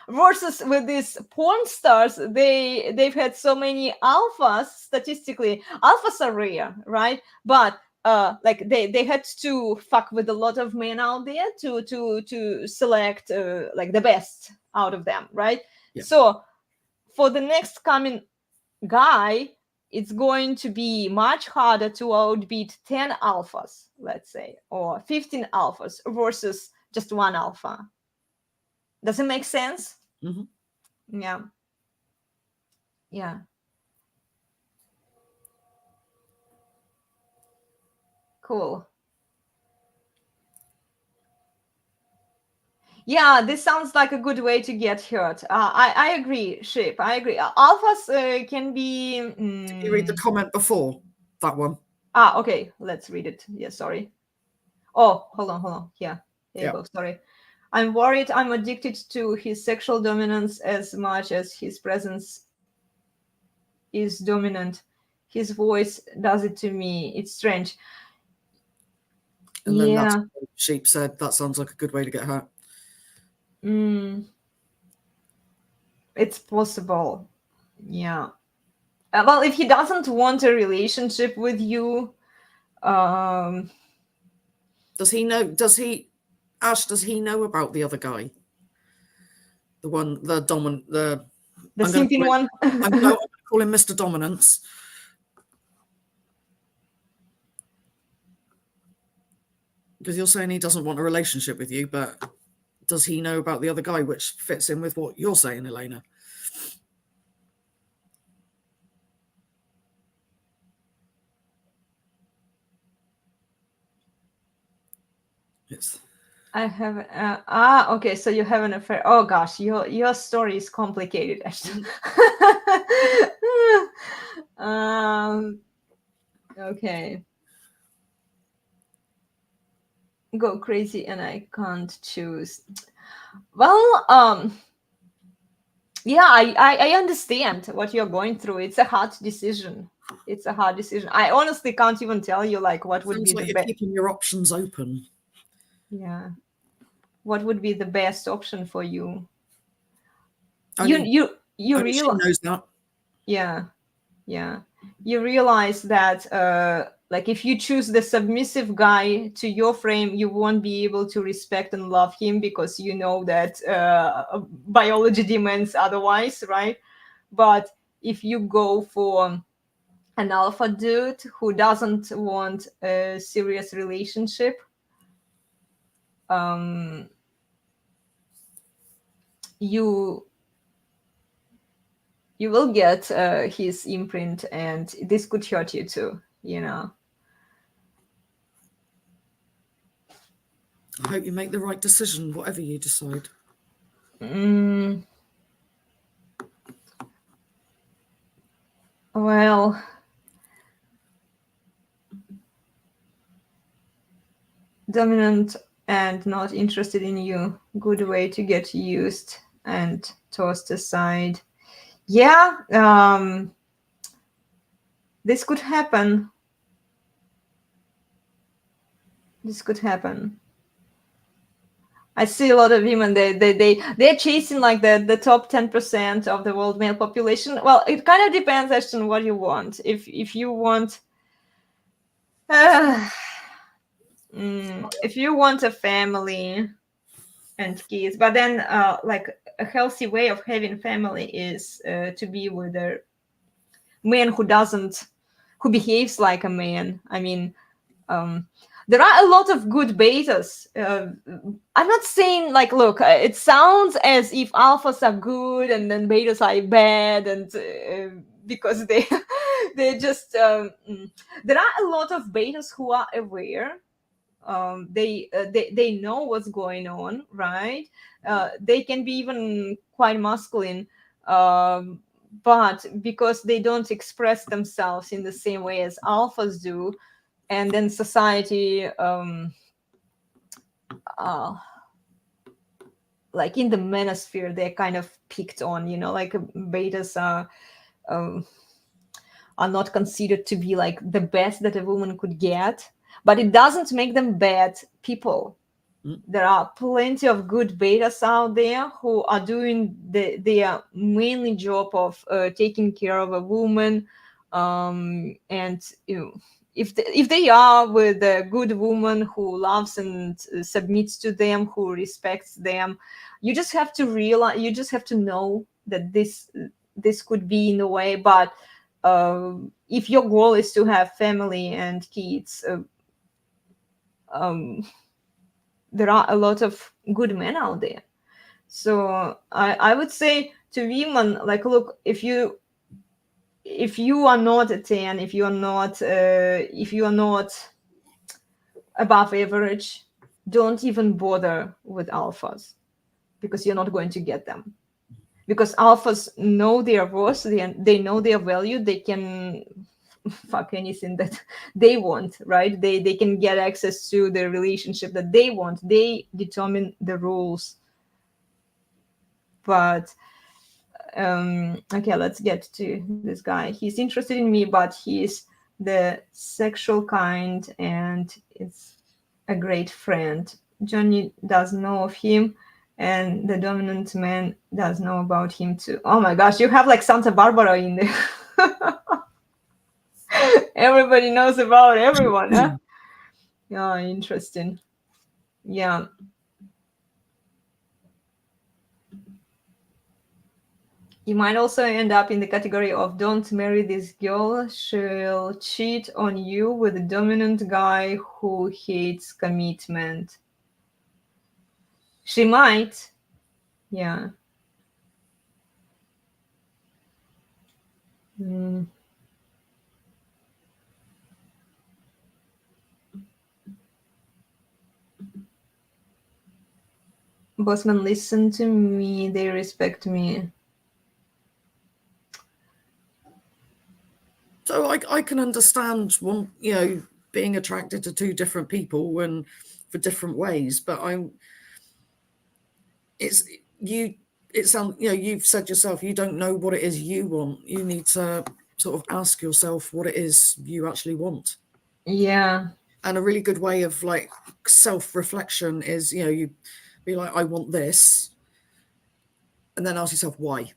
Versus with these porn stars, they've had so many alphas. Statistically, alphas are rare, right? But like they had to fuck with a lot of men out there to select like the best out of them, right? Yeah. So for the next coming guy, it's going to be much harder to outbeat 10 alphas, let's say, or 15 alphas versus just one alpha. Does it make sense? Mm-hmm. Yeah. Yeah. Cool. Yeah, this sounds like a good way to get hurt. I agree, Ship. I agree. Alphas can be. Did you read the comment before that one? Okay. Let's read it. Yeah, sorry. Oh, hold on. Yeah, there you go. Sorry. I'm worried I'm addicted to his sexual dominance as much as his presence is dominant. His voice does it to me. It's strange. And then that's what Sheep said, that sounds like a good way to get hurt. It's possible. Yeah. Well, if he doesn't want a relationship with you, does he know? Ash, does he know about the other guy? The one, the dominant, the simping one. I'm going to call him Mr. Dominance. Because you're saying he doesn't want a relationship with you, but does he know about the other guy, which fits in with what you're saying, Elena? Yes. I have okay, so you have an affair. Oh gosh, your story is complicated, Ashton. Okay. Go crazy and I can't choose. Well, yeah, I understand what you're going through. It's a hard decision. I honestly can't even tell you like what would be the best. Keeping your options open. Yeah. What would be the best option for you? You realize she knows that. Yeah. You realize that like if you choose the submissive guy to your frame, you won't be able to respect and love him because you know that biology demands otherwise, right? But if you go for an alpha dude who doesn't want a serious relationship, you will get his imprint, and this could hurt you too, you know. I hope you make the right decision, whatever you decide. Well, dominant and not interested in you. Good way to get used and tossed aside. Yeah, this could happen. I see a lot of women. They're chasing like the top 10% of the world male population. Well, it kind of depends, Ashton, what you want. If you want, if you want a family and kids, but then like a healthy way of having family is to be with a man who behaves like a man. I mean, there are a lot of good betas. I'm not saying like, look, it sounds as if alphas are good and then betas are bad, and because they just there are a lot of betas who are aware. They know what's going on, right? They can be even quite masculine, but because they don't express themselves in the same way as alphas do, and then society like in the manosphere, they're kind of picked on, you know, like betas are not considered to be like the best that a woman could get, but it doesn't make them bad people. There are plenty of good betas out there who are doing their mainly job of taking care of a woman, and you know, if they are with a good woman who loves and submits to them, who respects them, you just have to realize, you just have to know that this could be in a way. But if your goal is to have family and kids, there are a lot of good men out there. So I would say to women, like, look, if you are not a 10, if you are not above average, don't even bother with alphas, because you're not going to get them. Because alphas know their worth, they know their value, they can fuck anything that they want, right? They can get access to the relationship that they want. They determine the rules. But okay, let's get to this guy. He's interested in me, but he's the sexual kind, and it's a great friend. Johnny does know of him, and the dominant man does know about him too. Oh my gosh, you have like Santa Barbara in there. Everybody knows about everyone, huh? Yeah, interesting. Yeah. You might also end up in the category of don't marry this girl, she'll cheat on you with a dominant guy who hates commitment. She might. Yeah. Mm. Bossman, listen to me, they respect me. So I can understand one, you know, being attracted to two different people and for different ways, but it sounds, you know, you've said yourself, you don't know what it is you want. You need to sort of ask yourself what it is you actually want. Yeah. And a really good way of like self-reflection is, you know, you be like, I want this, and then ask yourself why.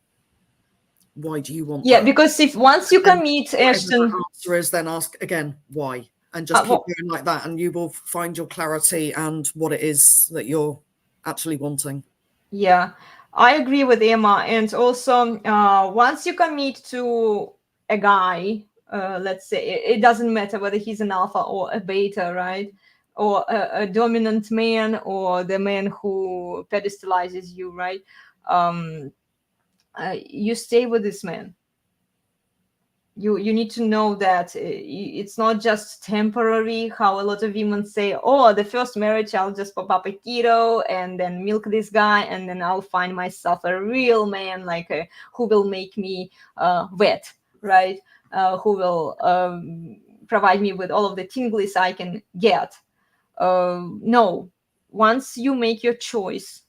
Why do you want that? Because if once you commit, Ashton, the answer is, then ask again why, and just keep doing like that, and you will find your clarity and what it is that you're actually wanting. Yeah, I agree with Emma. And also, once you commit to a guy, let's say it doesn't matter whether he's an alpha or a beta, right? Or a dominant man, or the man who pedestalizes you, right? You stay with this man. You need to know that it's not just temporary, how a lot of women say, oh, the first marriage, I'll just pop up a keto and then milk this guy, and then I'll find myself a real man, like who will make me wet, right? Who will provide me with all of the tinglies I can get. No, once you make your choice,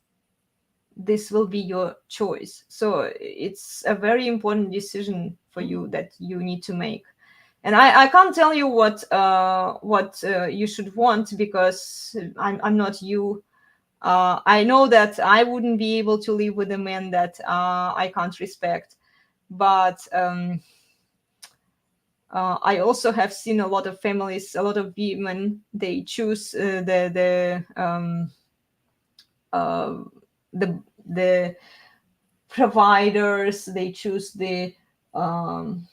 this will be your choice. So it's a very important decision for you that you need to make. And I can't tell you what you should want, because I'm not you. I know that I wouldn't be able to live with a man that I can't respect. But I also have seen a lot of families, a lot of women, they choose the providers, they choose the well,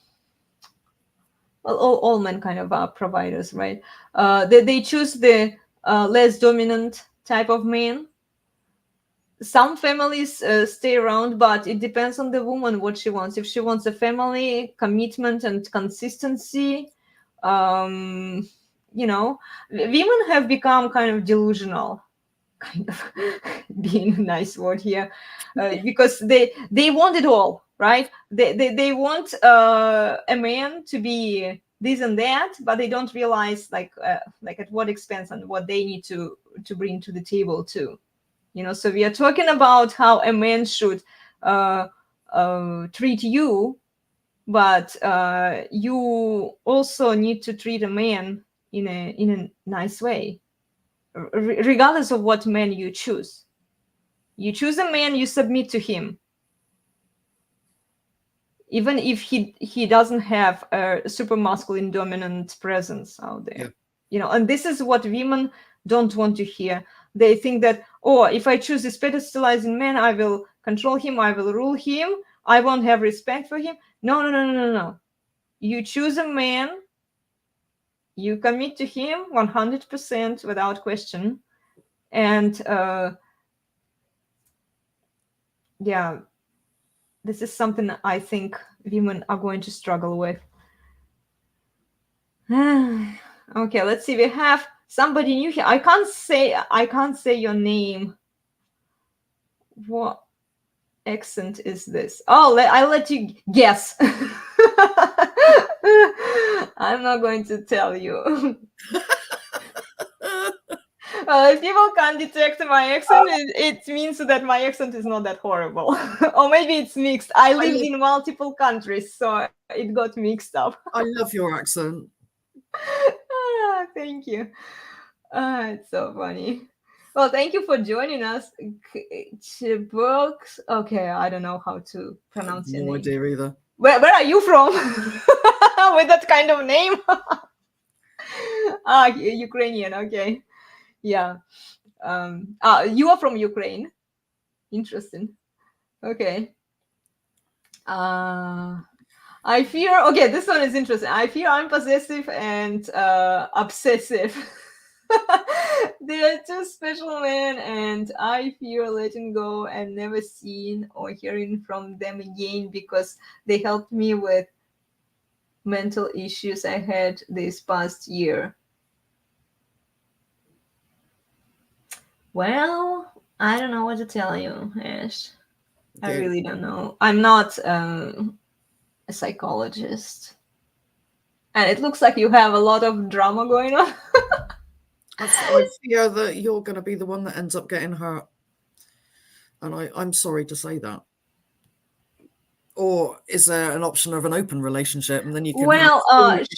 all men kind of are providers, right? They choose the less dominant type of man. Some families stay around, but it depends on the woman what she wants. If she wants a family, commitment, and consistency, women have become kind of delusional, kind of being a nice word here, because they want it all, right? They want a man to be this and that, but they don't realize like at what expense and what they need to bring to the table too. So we are talking about how a man should treat you, but you also need to treat a man in a nice way, regardless of what man you choose. You choose a man, you submit to him, even if he doesn't have a super masculine dominant presence out there. Yeah. And this is what women don't want to hear. They think that, oh, if I choose this pedestalizing man, I will control him, I will rule him, I won't have respect for him. No. You choose a man, you commit to him 100% without question. And yeah, this is something I think women are going to struggle with. Okay, let's see. We have Somebody new here. I can't say your name. What accent is this? Oh, I'll let you guess. I'm not going to tell you. If people can't detect my accent, it means that my accent is not that horrible. Or maybe it's mixed. I lived in multiple countries, so it got mixed up. I love your accent. Thank you. It's so funny. Well, thank you for joining us. Brooks. Okay, I don't know how to pronounce your name. No idea either. Where are you from? With that kind of name? Ukrainian. Okay. Yeah. You are from Ukraine. Interesting. Okay. I fear. Okay, this one is interesting. I fear I'm possessive and obsessive. They are two special men, and I fear letting go and never seeing or hearing from them again because they helped me with mental issues I had this past year. Well, I don't know what to tell you, Ash. I really don't know. I'm not a psychologist. And it looks like you have a lot of drama going on. I fear that you're going to be the one that ends up getting hurt. And I'm sorry to say that. Or is there an option of an open relationship and then you can... Well,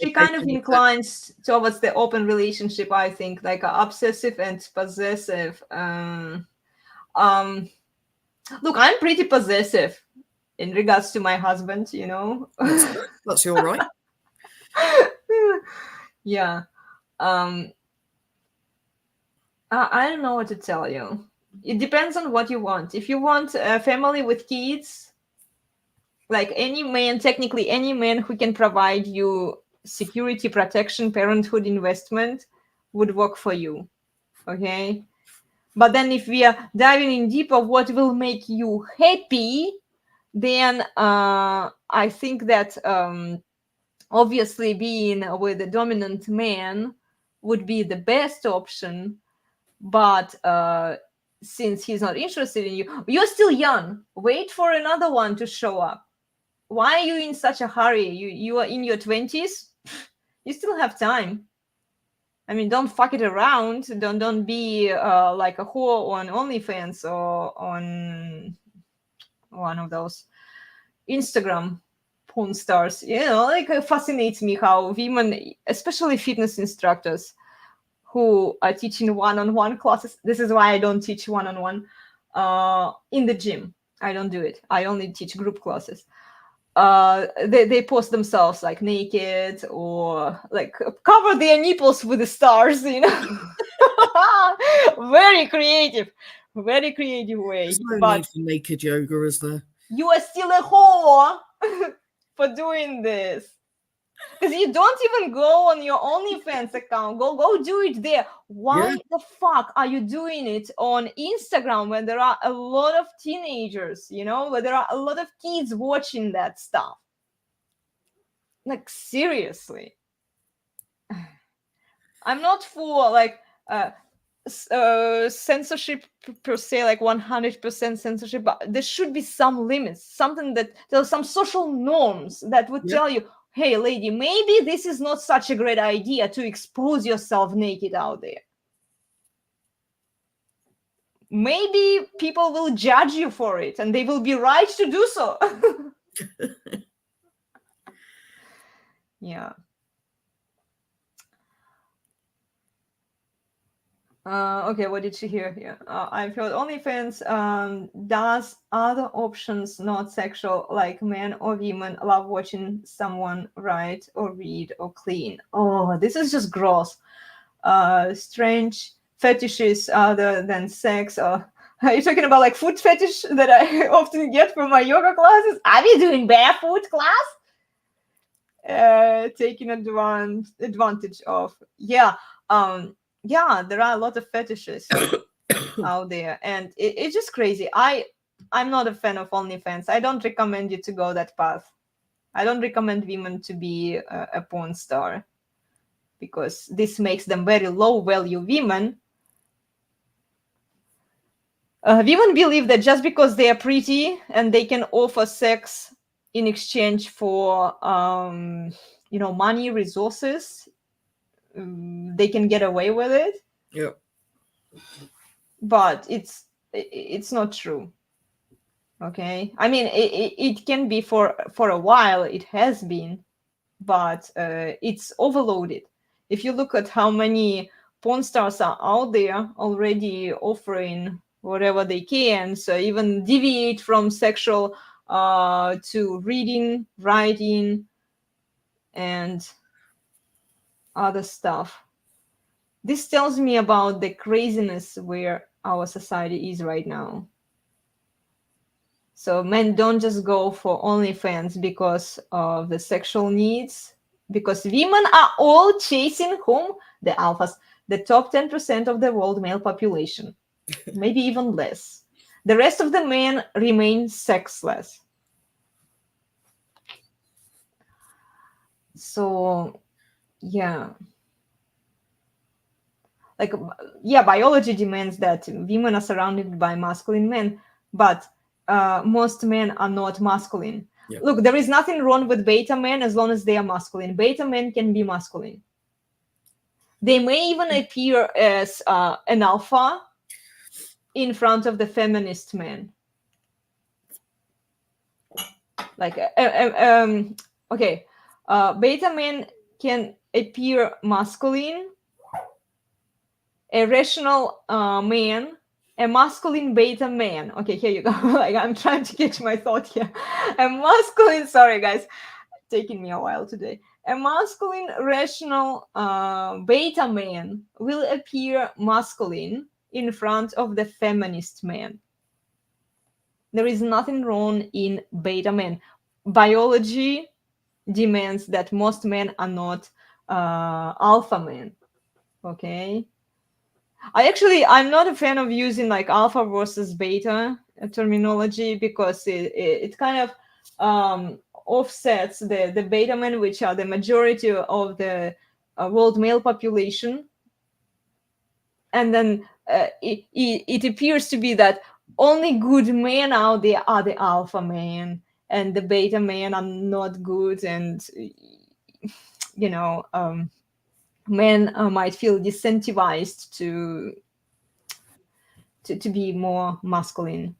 she kind of inclines towards the open relationship, I think, like obsessive and possessive. Look, I'm pretty possessive in regards to my husband, you know. That's your right. Yeah. I don't know what to tell you. It depends on what you want. If you want a family with kids, like technically any man who can provide you security, protection, parenthood, investment would work for you. Okay? But then if we are diving in deeper, what will make you happy, then I think that obviously being with a dominant man would be the best option. But since he's not interested in you, you're still young. Wait for another one to show up. Why are you in such a hurry? You are in your 20s. You still have time. I mean, don't fuck it around. Don't be like a whore on OnlyFans or on one of those Instagram porn stars. You know, like it fascinates me how women, especially fitness instructors, who are teaching one-on-one classes. This is why I don't teach one-on-one in the gym. I don't do it. I only teach group classes. They post themselves like naked or like cover their nipples with the stars, you know. Very creative way. There's no need for naked yoga, is there? You are still a whore for doing this. Because you don't even go on your OnlyFans account. Go do it there. Why the fuck are you doing it on Instagram when there are a lot of teenagers, you know, where there are a lot of kids watching that stuff? Like, seriously. I'm not for, like, censorship per se, like 100% censorship, but there should be some limits, something that there's some social norms that would tell you, hey, lady, maybe this is not such a great idea to expose yourself naked out there. Maybe people will judge you for it, and they will be right to do so. Yeah. Okay, what did she hear here? I've heard OnlyFans does other options, not sexual, like men or women love watching someone write or read or clean. Oh, this is just gross. Strange fetishes other than sex. Are you talking about like foot fetish that I often get from my yoga classes? Are you doing barefoot class? Taking advantage of. Yeah. Yeah, there are a lot of fetishes out there, and it's just crazy. I'm not a fan of OnlyFans. I don't recommend you to go that path. I don't recommend women to be a porn star, because this makes them very low value women. Women believe that just because they are pretty and they can offer sex in exchange for money, resources, they can get away with it. Yeah. But it's not true. Okay, I mean it can be for a while, it has been, but it's overloaded. If you look at how many porn stars are out there already offering whatever they can, so even deviate from sexual to reading, writing, and other stuff. This tells me about the craziness where our society is right now. So men don't just go for OnlyFans because of the sexual needs, because women are all chasing whom? The alphas, the top 10% of the world male population, maybe even less. The rest of the men remain sexless. So, yeah. Biology demands that women are surrounded by masculine men, but most men are not masculine. Yeah. Look, there is nothing wrong with beta men as long as they are masculine. Beta men can be masculine. They may even appear as an alpha in front of the feminist men. Beta men can appear masculine, a rational man, a masculine beta man. Okay, here you go. I'm trying to catch my thought here. A masculine, sorry guys, taking me a while today. A masculine, rational beta man will appear masculine in front of the feminist man. There is nothing wrong in beta men. Biology demands that most men are not alpha men. Okay. I'm not a fan of using like alpha versus beta terminology, because it kind of offsets the beta men, which are the majority of the world male population. And then it appears to be that only good men out there are the alpha men, and the beta men are not good, and men might feel disincentivized to be more masculine.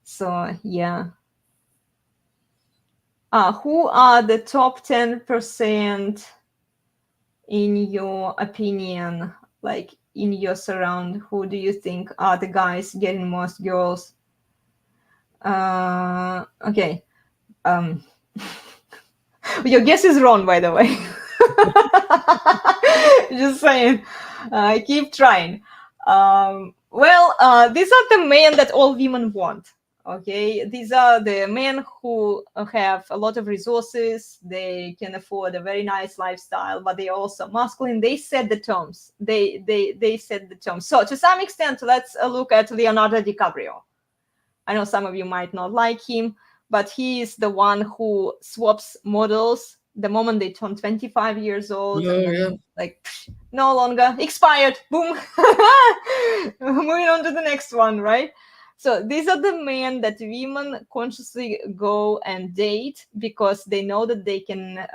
So yeah. Who are the top 10% in your opinion? Like in your surround, who do you think are the guys getting most girls? Okay. Your guess is wrong, by the way. Just saying. Keep trying. These are the men that all women want. Okay, these are the men who have a lot of resources. They can afford a very nice lifestyle, but they are also masculine. They set the terms. They set the terms. So to some extent, let's look at Leonardo DiCaprio. I know some of you might not like him, but he is the one who swaps models the moment they turn 25 years old. No longer, expired, boom. Moving on to the next one, right? So these are the men that women consciously go and date because they know that they can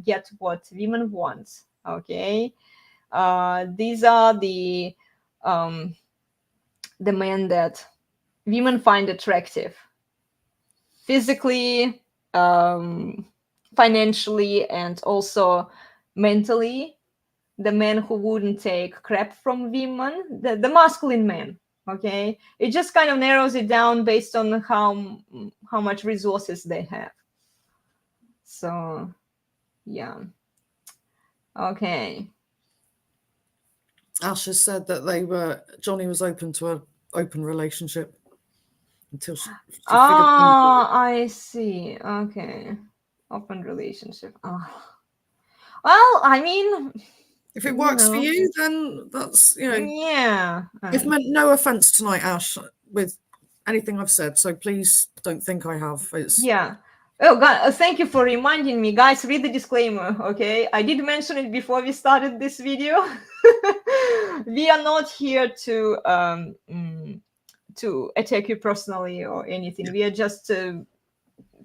get what women want. Okay, these are the men that women find attractive, physically, financially, and also mentally. The men who wouldn't take crap from women, the masculine men. Okay, it just kind of narrows it down based on how much resources they have. So yeah. Okay. Ash has said that Johnny was open to an open relationship until she figured I see. Okay, open relationship. Well, I mean, if it works for you, then that's yeah. I've meant no offense tonight, Ash, with anything I've said, so please don't think I have. Yeah. Oh God, thank you for reminding me. Guys, read the disclaimer, okay? I did mention it before we started this video. We are not here to attack you personally or anything. We are just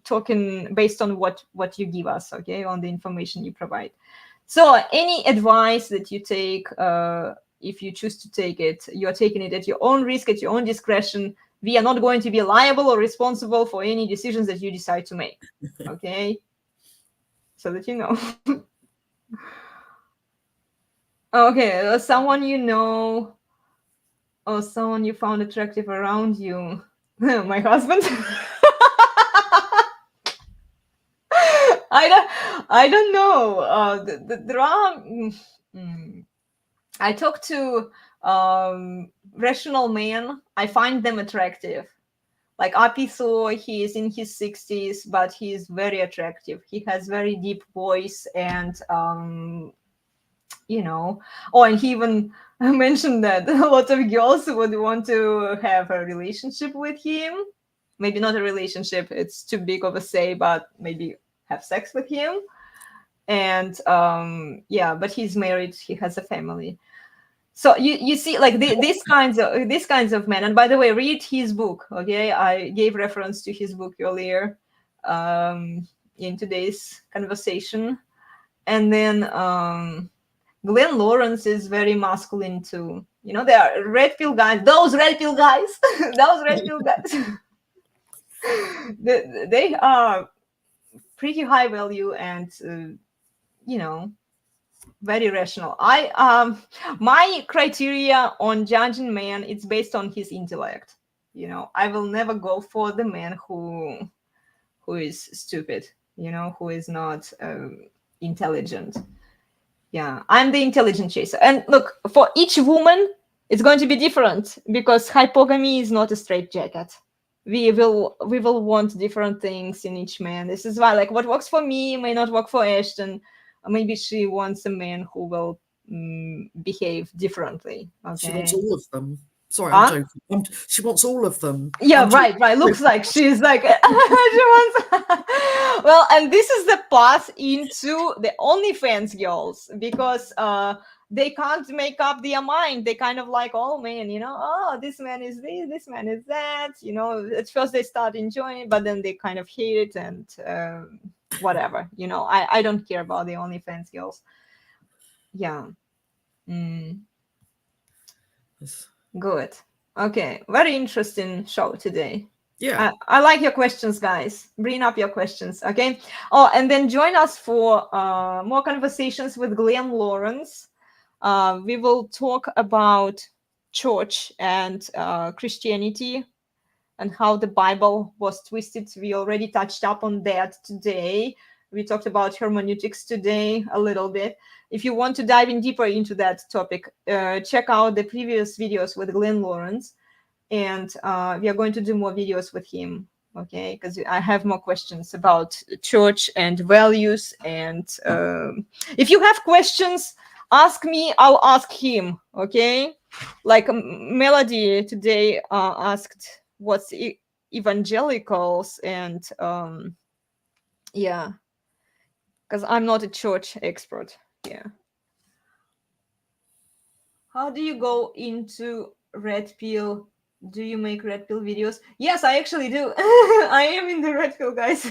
talking based on what you give us, okay, on the information you provide. So any advice that you take, if you choose to take it, you're taking it at your own risk, at your own discretion. We are not going to be liable or responsible for any decisions that you decide to make, okay? So that you know. Okay, someone you know or someone you found attractive around you. My husband. I don't know. There are. I talk to rational men. I find them attractive. Like Apiso, he is in his 60s, but he is very attractive. He has very deep voice, and you know. Oh, and he even mentioned that a lot of girls would want to have a relationship with him. Maybe not a relationship; it's too big of a say, but maybe have sex with him. And yeah, but he's married. He has a family. So you see, like these kinds of men. And by the way, read his book. Okay, I gave reference to his book earlier in today's conversation. And then Glenn Lawrence is very masculine too. You know, there are red pill guys. Those red pill guys. Those red pill guys. They are pretty high value and you know, very rational. My criteria on judging man, it's based on his intellect. You know, I will never go for the man who is stupid, you know, who is not intelligent. Yeah, I'm the intelligent chaser. And look, for each woman it's going to be different, because hypogamy is not a straitjacket. We will want different things in each man. This is why, like, what works for me may not work for Ashton. Maybe she wants a man who will behave differently. Okay. She wants all of them. Sorry, Huh? I'm joking. She wants all of them. Yeah, right. Looks like she's like she wants. Well, and this is the path into the OnlyFans girls, because they can't make up their mind. They kind of like, oh man, you know, oh, this man is this man is that. You know, at first they start enjoying, but then they kind of hate it and whatever. You know, I don't care about the OnlyFans girls. Yeah. Good. Okay. Very interesting show today. Yeah. I like your questions, guys. Bring up your questions. Okay. Oh, and then join us for more conversations with Glenn Lawrence. We will talk about church and Christianity and how the Bible was twisted. We already touched up on that today. We talked about hermeneutics today a little bit. If you want to dive in deeper into that topic, check out the previous videos with Glenn Lawrence. And we are going to do more videos with him, okay? Because I have more questions about church and values. And if you have questions, ask me, I'll ask him, okay? Like Melody today asked what's evangelicals, and yeah, because I'm not a church expert. Yeah. How do you go into red pill? Do you make red pill videos? Yes, I actually do. I am in the red pill, guys.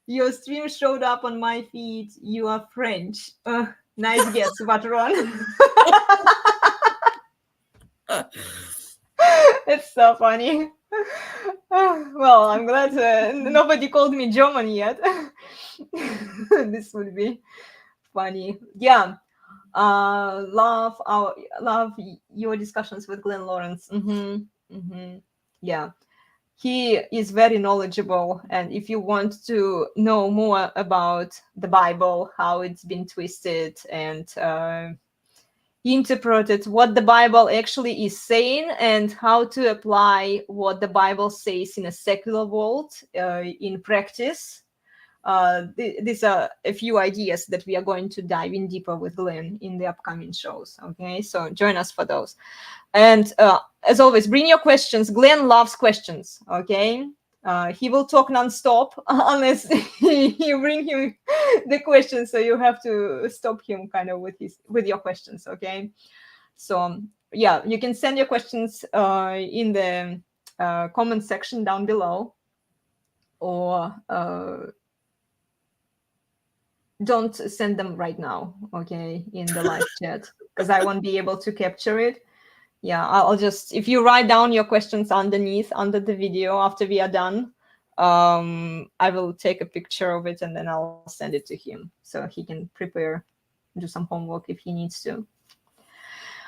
Your stream showed up on my feed. You are French. Nice guess, Patron. It's so funny. Well, I'm glad nobody called me German yet. This would be funny. Yeah. Love your discussions with Glenn Lawrence. Yeah, he is very knowledgeable, and if you want to know more about the Bible, how it's been twisted and interpreted, what the Bible actually is saying, and how to apply what the Bible says in a secular world in practice, these are a few ideas that we are going to dive in deeper with Glenn in the upcoming shows. Okay, so join us for those. And as always, bring your questions. Glenn loves questions. Okay, He will talk nonstop unless you bring him the questions. So you have to stop him kind of with your questions. Okay. So yeah, you can send your questions in the comment section down below, or don't send them right now, okay, in the live chat, because I won't be able to capture it. Yeah, I'll just, if you write down your questions under the video after we are done, I will take a picture of it and then I'll send it to him so he can prepare, do some homework if he needs to.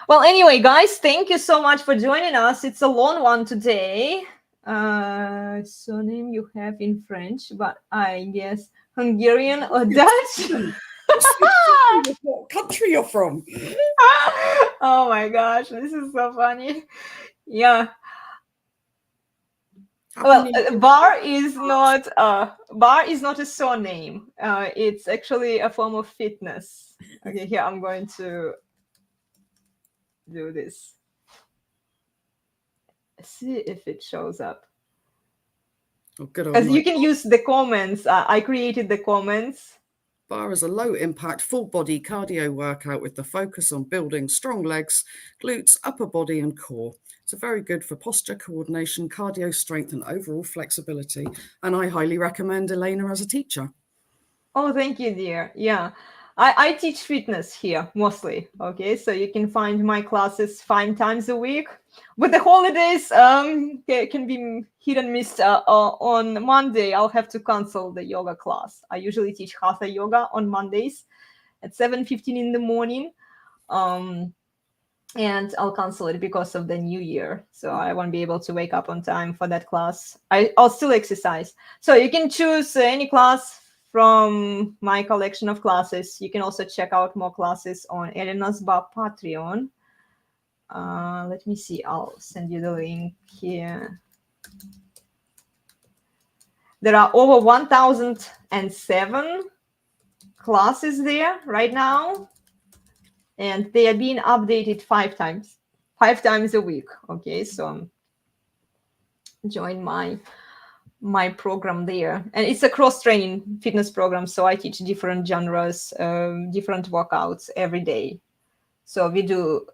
Well, anyway, guys, thank you so much for joining us. It's a long one today. Surname you have in French, but I guess Hungarian or Dutch. What country you're from? Oh my gosh, this is so funny. Yeah. Well, barre is not a surname. It's actually a form of fitness. Okay, here I'm going to do this. See if it shows up. Oh, good old Because you can use the comments. I created the comments. Barre is a low-impact, full-body cardio workout with the focus on building strong legs, glutes, upper body, and core. It's very good for posture, coordination, cardio strength, and overall flexibility. And I highly recommend Elena as a teacher. Oh, thank you, dear. Yeah, I teach fitness here mostly. Okay, so you can find my classes 5 times a week. With the holidays, can be hit and miss. On Monday, I'll have to cancel the yoga class. I usually teach hatha yoga on Mondays at 7:15 in the morning. And I'll cancel it because of the new year. So I won't be able to wake up on time for that class. I'll still exercise. So you can choose any class from my collection of classes. You can also check out more classes on elenasbarre Patreon. Let me see. I'll send you the link here. There are over 1,007 classes there right now. And they are being updated 5 times a week. Okay, so join my program there, and it's a cross-training fitness program. So I teach different genres, different workouts every day. So we do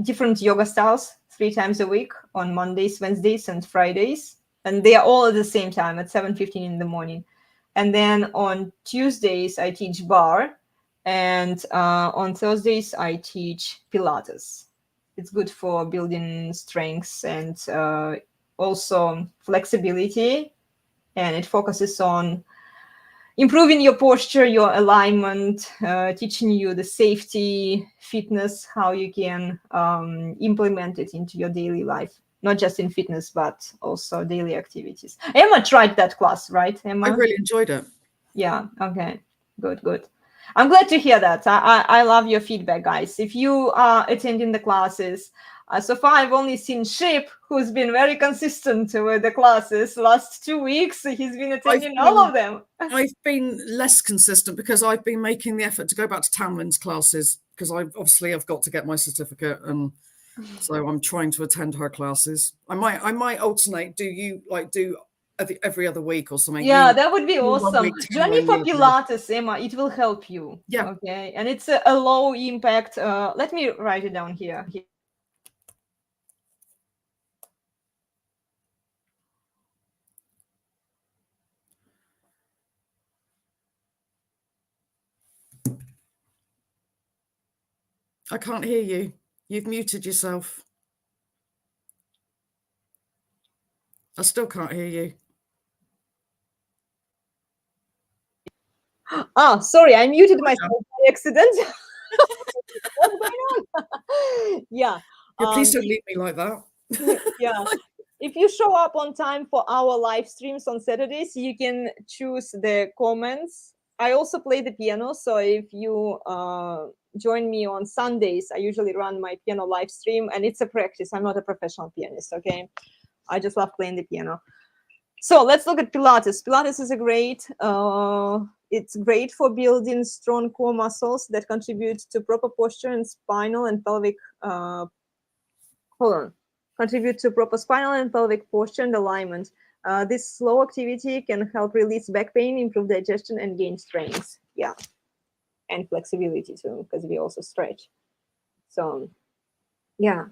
different yoga styles 3 times a week on Mondays, Wednesdays, and Fridays, and they are all at the same time at 7:15 in the morning. And then on Tuesdays I teach barre. And on Thursdays, I teach Pilates. It's good for building strengths and also flexibility. And it focuses on improving your posture, your alignment, teaching you the safety, fitness, how you can implement it into your daily life. Not just in fitness, but also daily activities. Emma tried that class, right, Emma? I really enjoyed it. Yeah, okay, good. I'm glad to hear that. I love your feedback, guys. If you are attending the classes, so far I've only seen Ship, who's been very consistent with the classes. Last 2 weeks, he's been attending all of them. I've been less consistent because I've been making the effort to go back to Tamlin's classes because I've got to get my certificate, and so I'm trying to attend her classes. I might alternate. Do every other week or something? Yeah, that would be awesome. Join me for Tamlin, Pilates, Emma. It will help you. Yeah. Okay, and it's a low impact. Let me write it down here. I can't hear you. You've muted yourself. I still can't hear you. Oh, sorry, I muted myself by accident. What's going on? Yeah. Please don't leave me like that. Yeah. If you show up on time for our live streams on Saturdays, you can choose the comments. I also play the piano, so if you join me on Sundays, I usually run my piano live stream, and it's a practice. I'm not a professional pianist, okay? I just love playing the piano. So let's look at Pilates. Pilates is it's great for building strong core muscles that contribute to proper posture and spinal and pelvic. Contribute to proper spinal and pelvic posture and alignment. This slow activity can help release back pain, improve digestion, and gain strength. Yeah, and flexibility too, because we also stretch. So, yeah,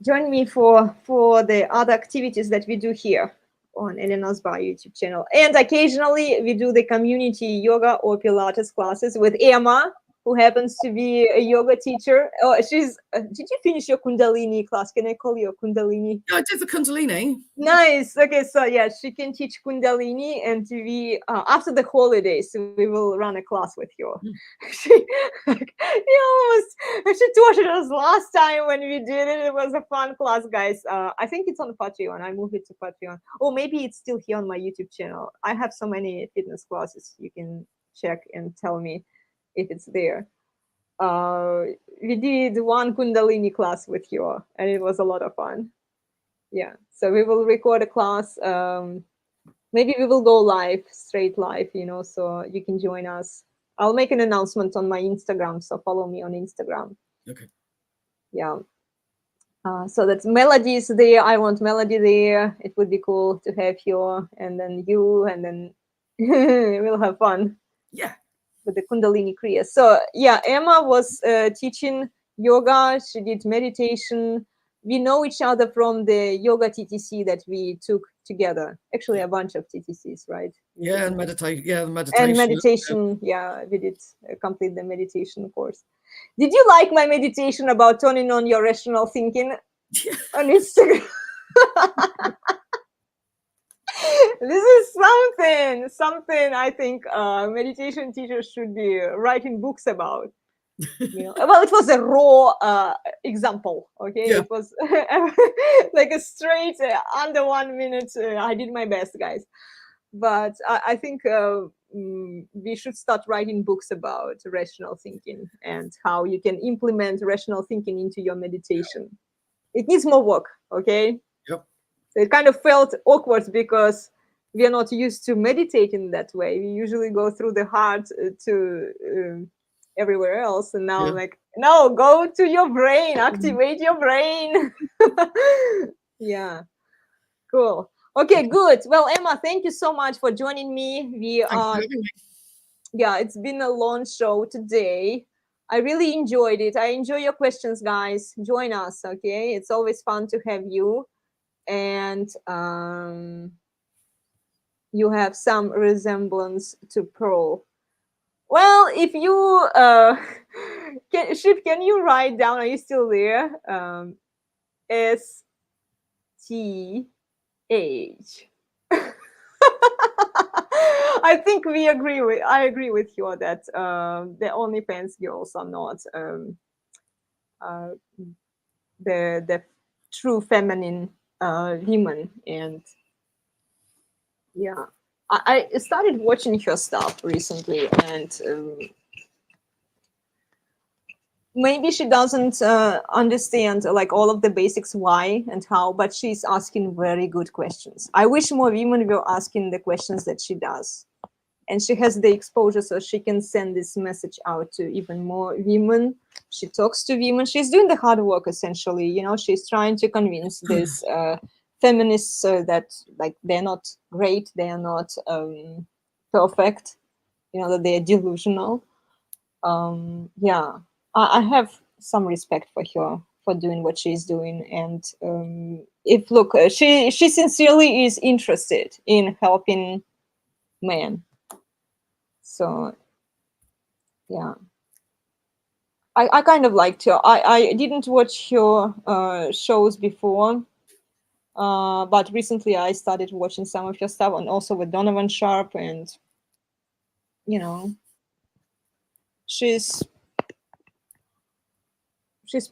join me for the other activities that we do here on elenasbarre YouTube channel. And occasionally we do the community yoga or Pilates classes with Emma, who happens to be a yoga teacher. Oh, she's. Did you finish your Kundalini class? Can I call you a Kundalini? Yeah, I did the Kundalini. Nice. Okay, so yeah, she can teach Kundalini, and we after the holidays we will run a class with you. She, like, she tortured us last time when we did it. It was a fun class, guys. I think it's on Patreon. I moved it to Patreon. Oh, maybe it's still here on my YouTube channel. I have so many fitness classes. You can check and tell me if it's there. We did one Kundalini class with you, and it was a lot of fun. Yeah, so we will record a class. Maybe we will go live, straight live, so you can join us. I'll make an announcement on my Instagram, so follow me on Instagram. Okay. Yeah. So that's Melody is there. I want Melody there. It would be cool to have you, and then you, and then we'll have fun. Yeah. With the Kundalini Kriya. So yeah, Emma was teaching yoga. She did meditation. We know each other from the yoga TTC that we took together. Actually, a bunch of TTCs, right? Yeah, and meditate. Yeah, the meditation. And meditation. Yeah, we did complete the meditation course. Did you like my meditation about turning on your rational thinking on Instagram? This is something I think meditation teachers should be writing books about. Well, it was a raw example. Okay, Yeah. It was like a straight under 1 minute. I did my best, guys, but I think we should start writing books about rational thinking and how you can implement rational thinking into your meditation. It needs more work. Okay. Yep. So it kind of felt awkward because we are not used to meditating that way. We usually go through the heart to everywhere else, and now I'm like, no, go to your brain, activate your brain. Yeah, cool. Okay, good. Well, Emma, thank you so much for joining me. Yeah, it's been a long show today. I really enjoyed it. I enjoy your questions, guys. Join us, okay? It's always fun to have you. And you have some resemblance to Pearl. Well, if you can you write down? Are you still there? STH. I think I agree with you that the OnlyFans girls are not the true feminine women, and yeah, I started watching her stuff recently, and maybe she doesn't understand like all of the basics why and how, but she's asking very good questions. I wish more women were asking the questions that she does, and she has the exposure so she can send this message out to even more women. She talks to women. She's doing the hard work essentially. She's trying to convince these feminists that like they're not great, they are not perfect, that they're delusional. Yeah, I have some respect for her for doing what she's doing, and she sincerely is interested in helping men. So yeah, I kind of liked her. I didn't watch her shows before, but recently I started watching some of her stuff, and also with Donovan Sharp, and she's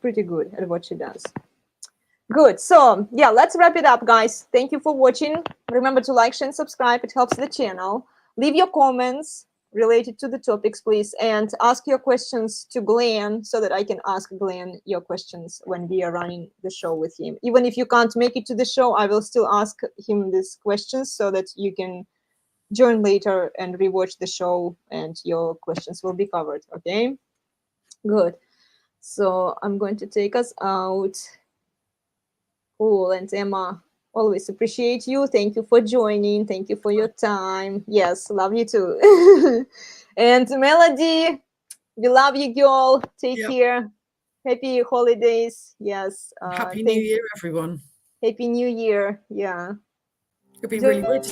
pretty good at what she does. Good. So yeah, let's wrap it up, guys. Thank you for watching. Remember to like, share, and subscribe. It helps the channel. Leave your comments related to the topics, please, and ask your questions to Glenn so that I can ask Glenn your questions when we are running the show with him. Even if you can't make it to the show, I will still ask him these questions so that you can join later and rewatch the show and your questions will be covered. Okay, good. So I'm going to take us out. Cool. And Emma Always appreciate you. Thank you for joining. Thank you for your time. Yes, love you too. And Melody, we love you, girl. Take care. Happy holidays. Yes. Happy New Year, everyone. Happy New Year. Yeah. It'll be really weird.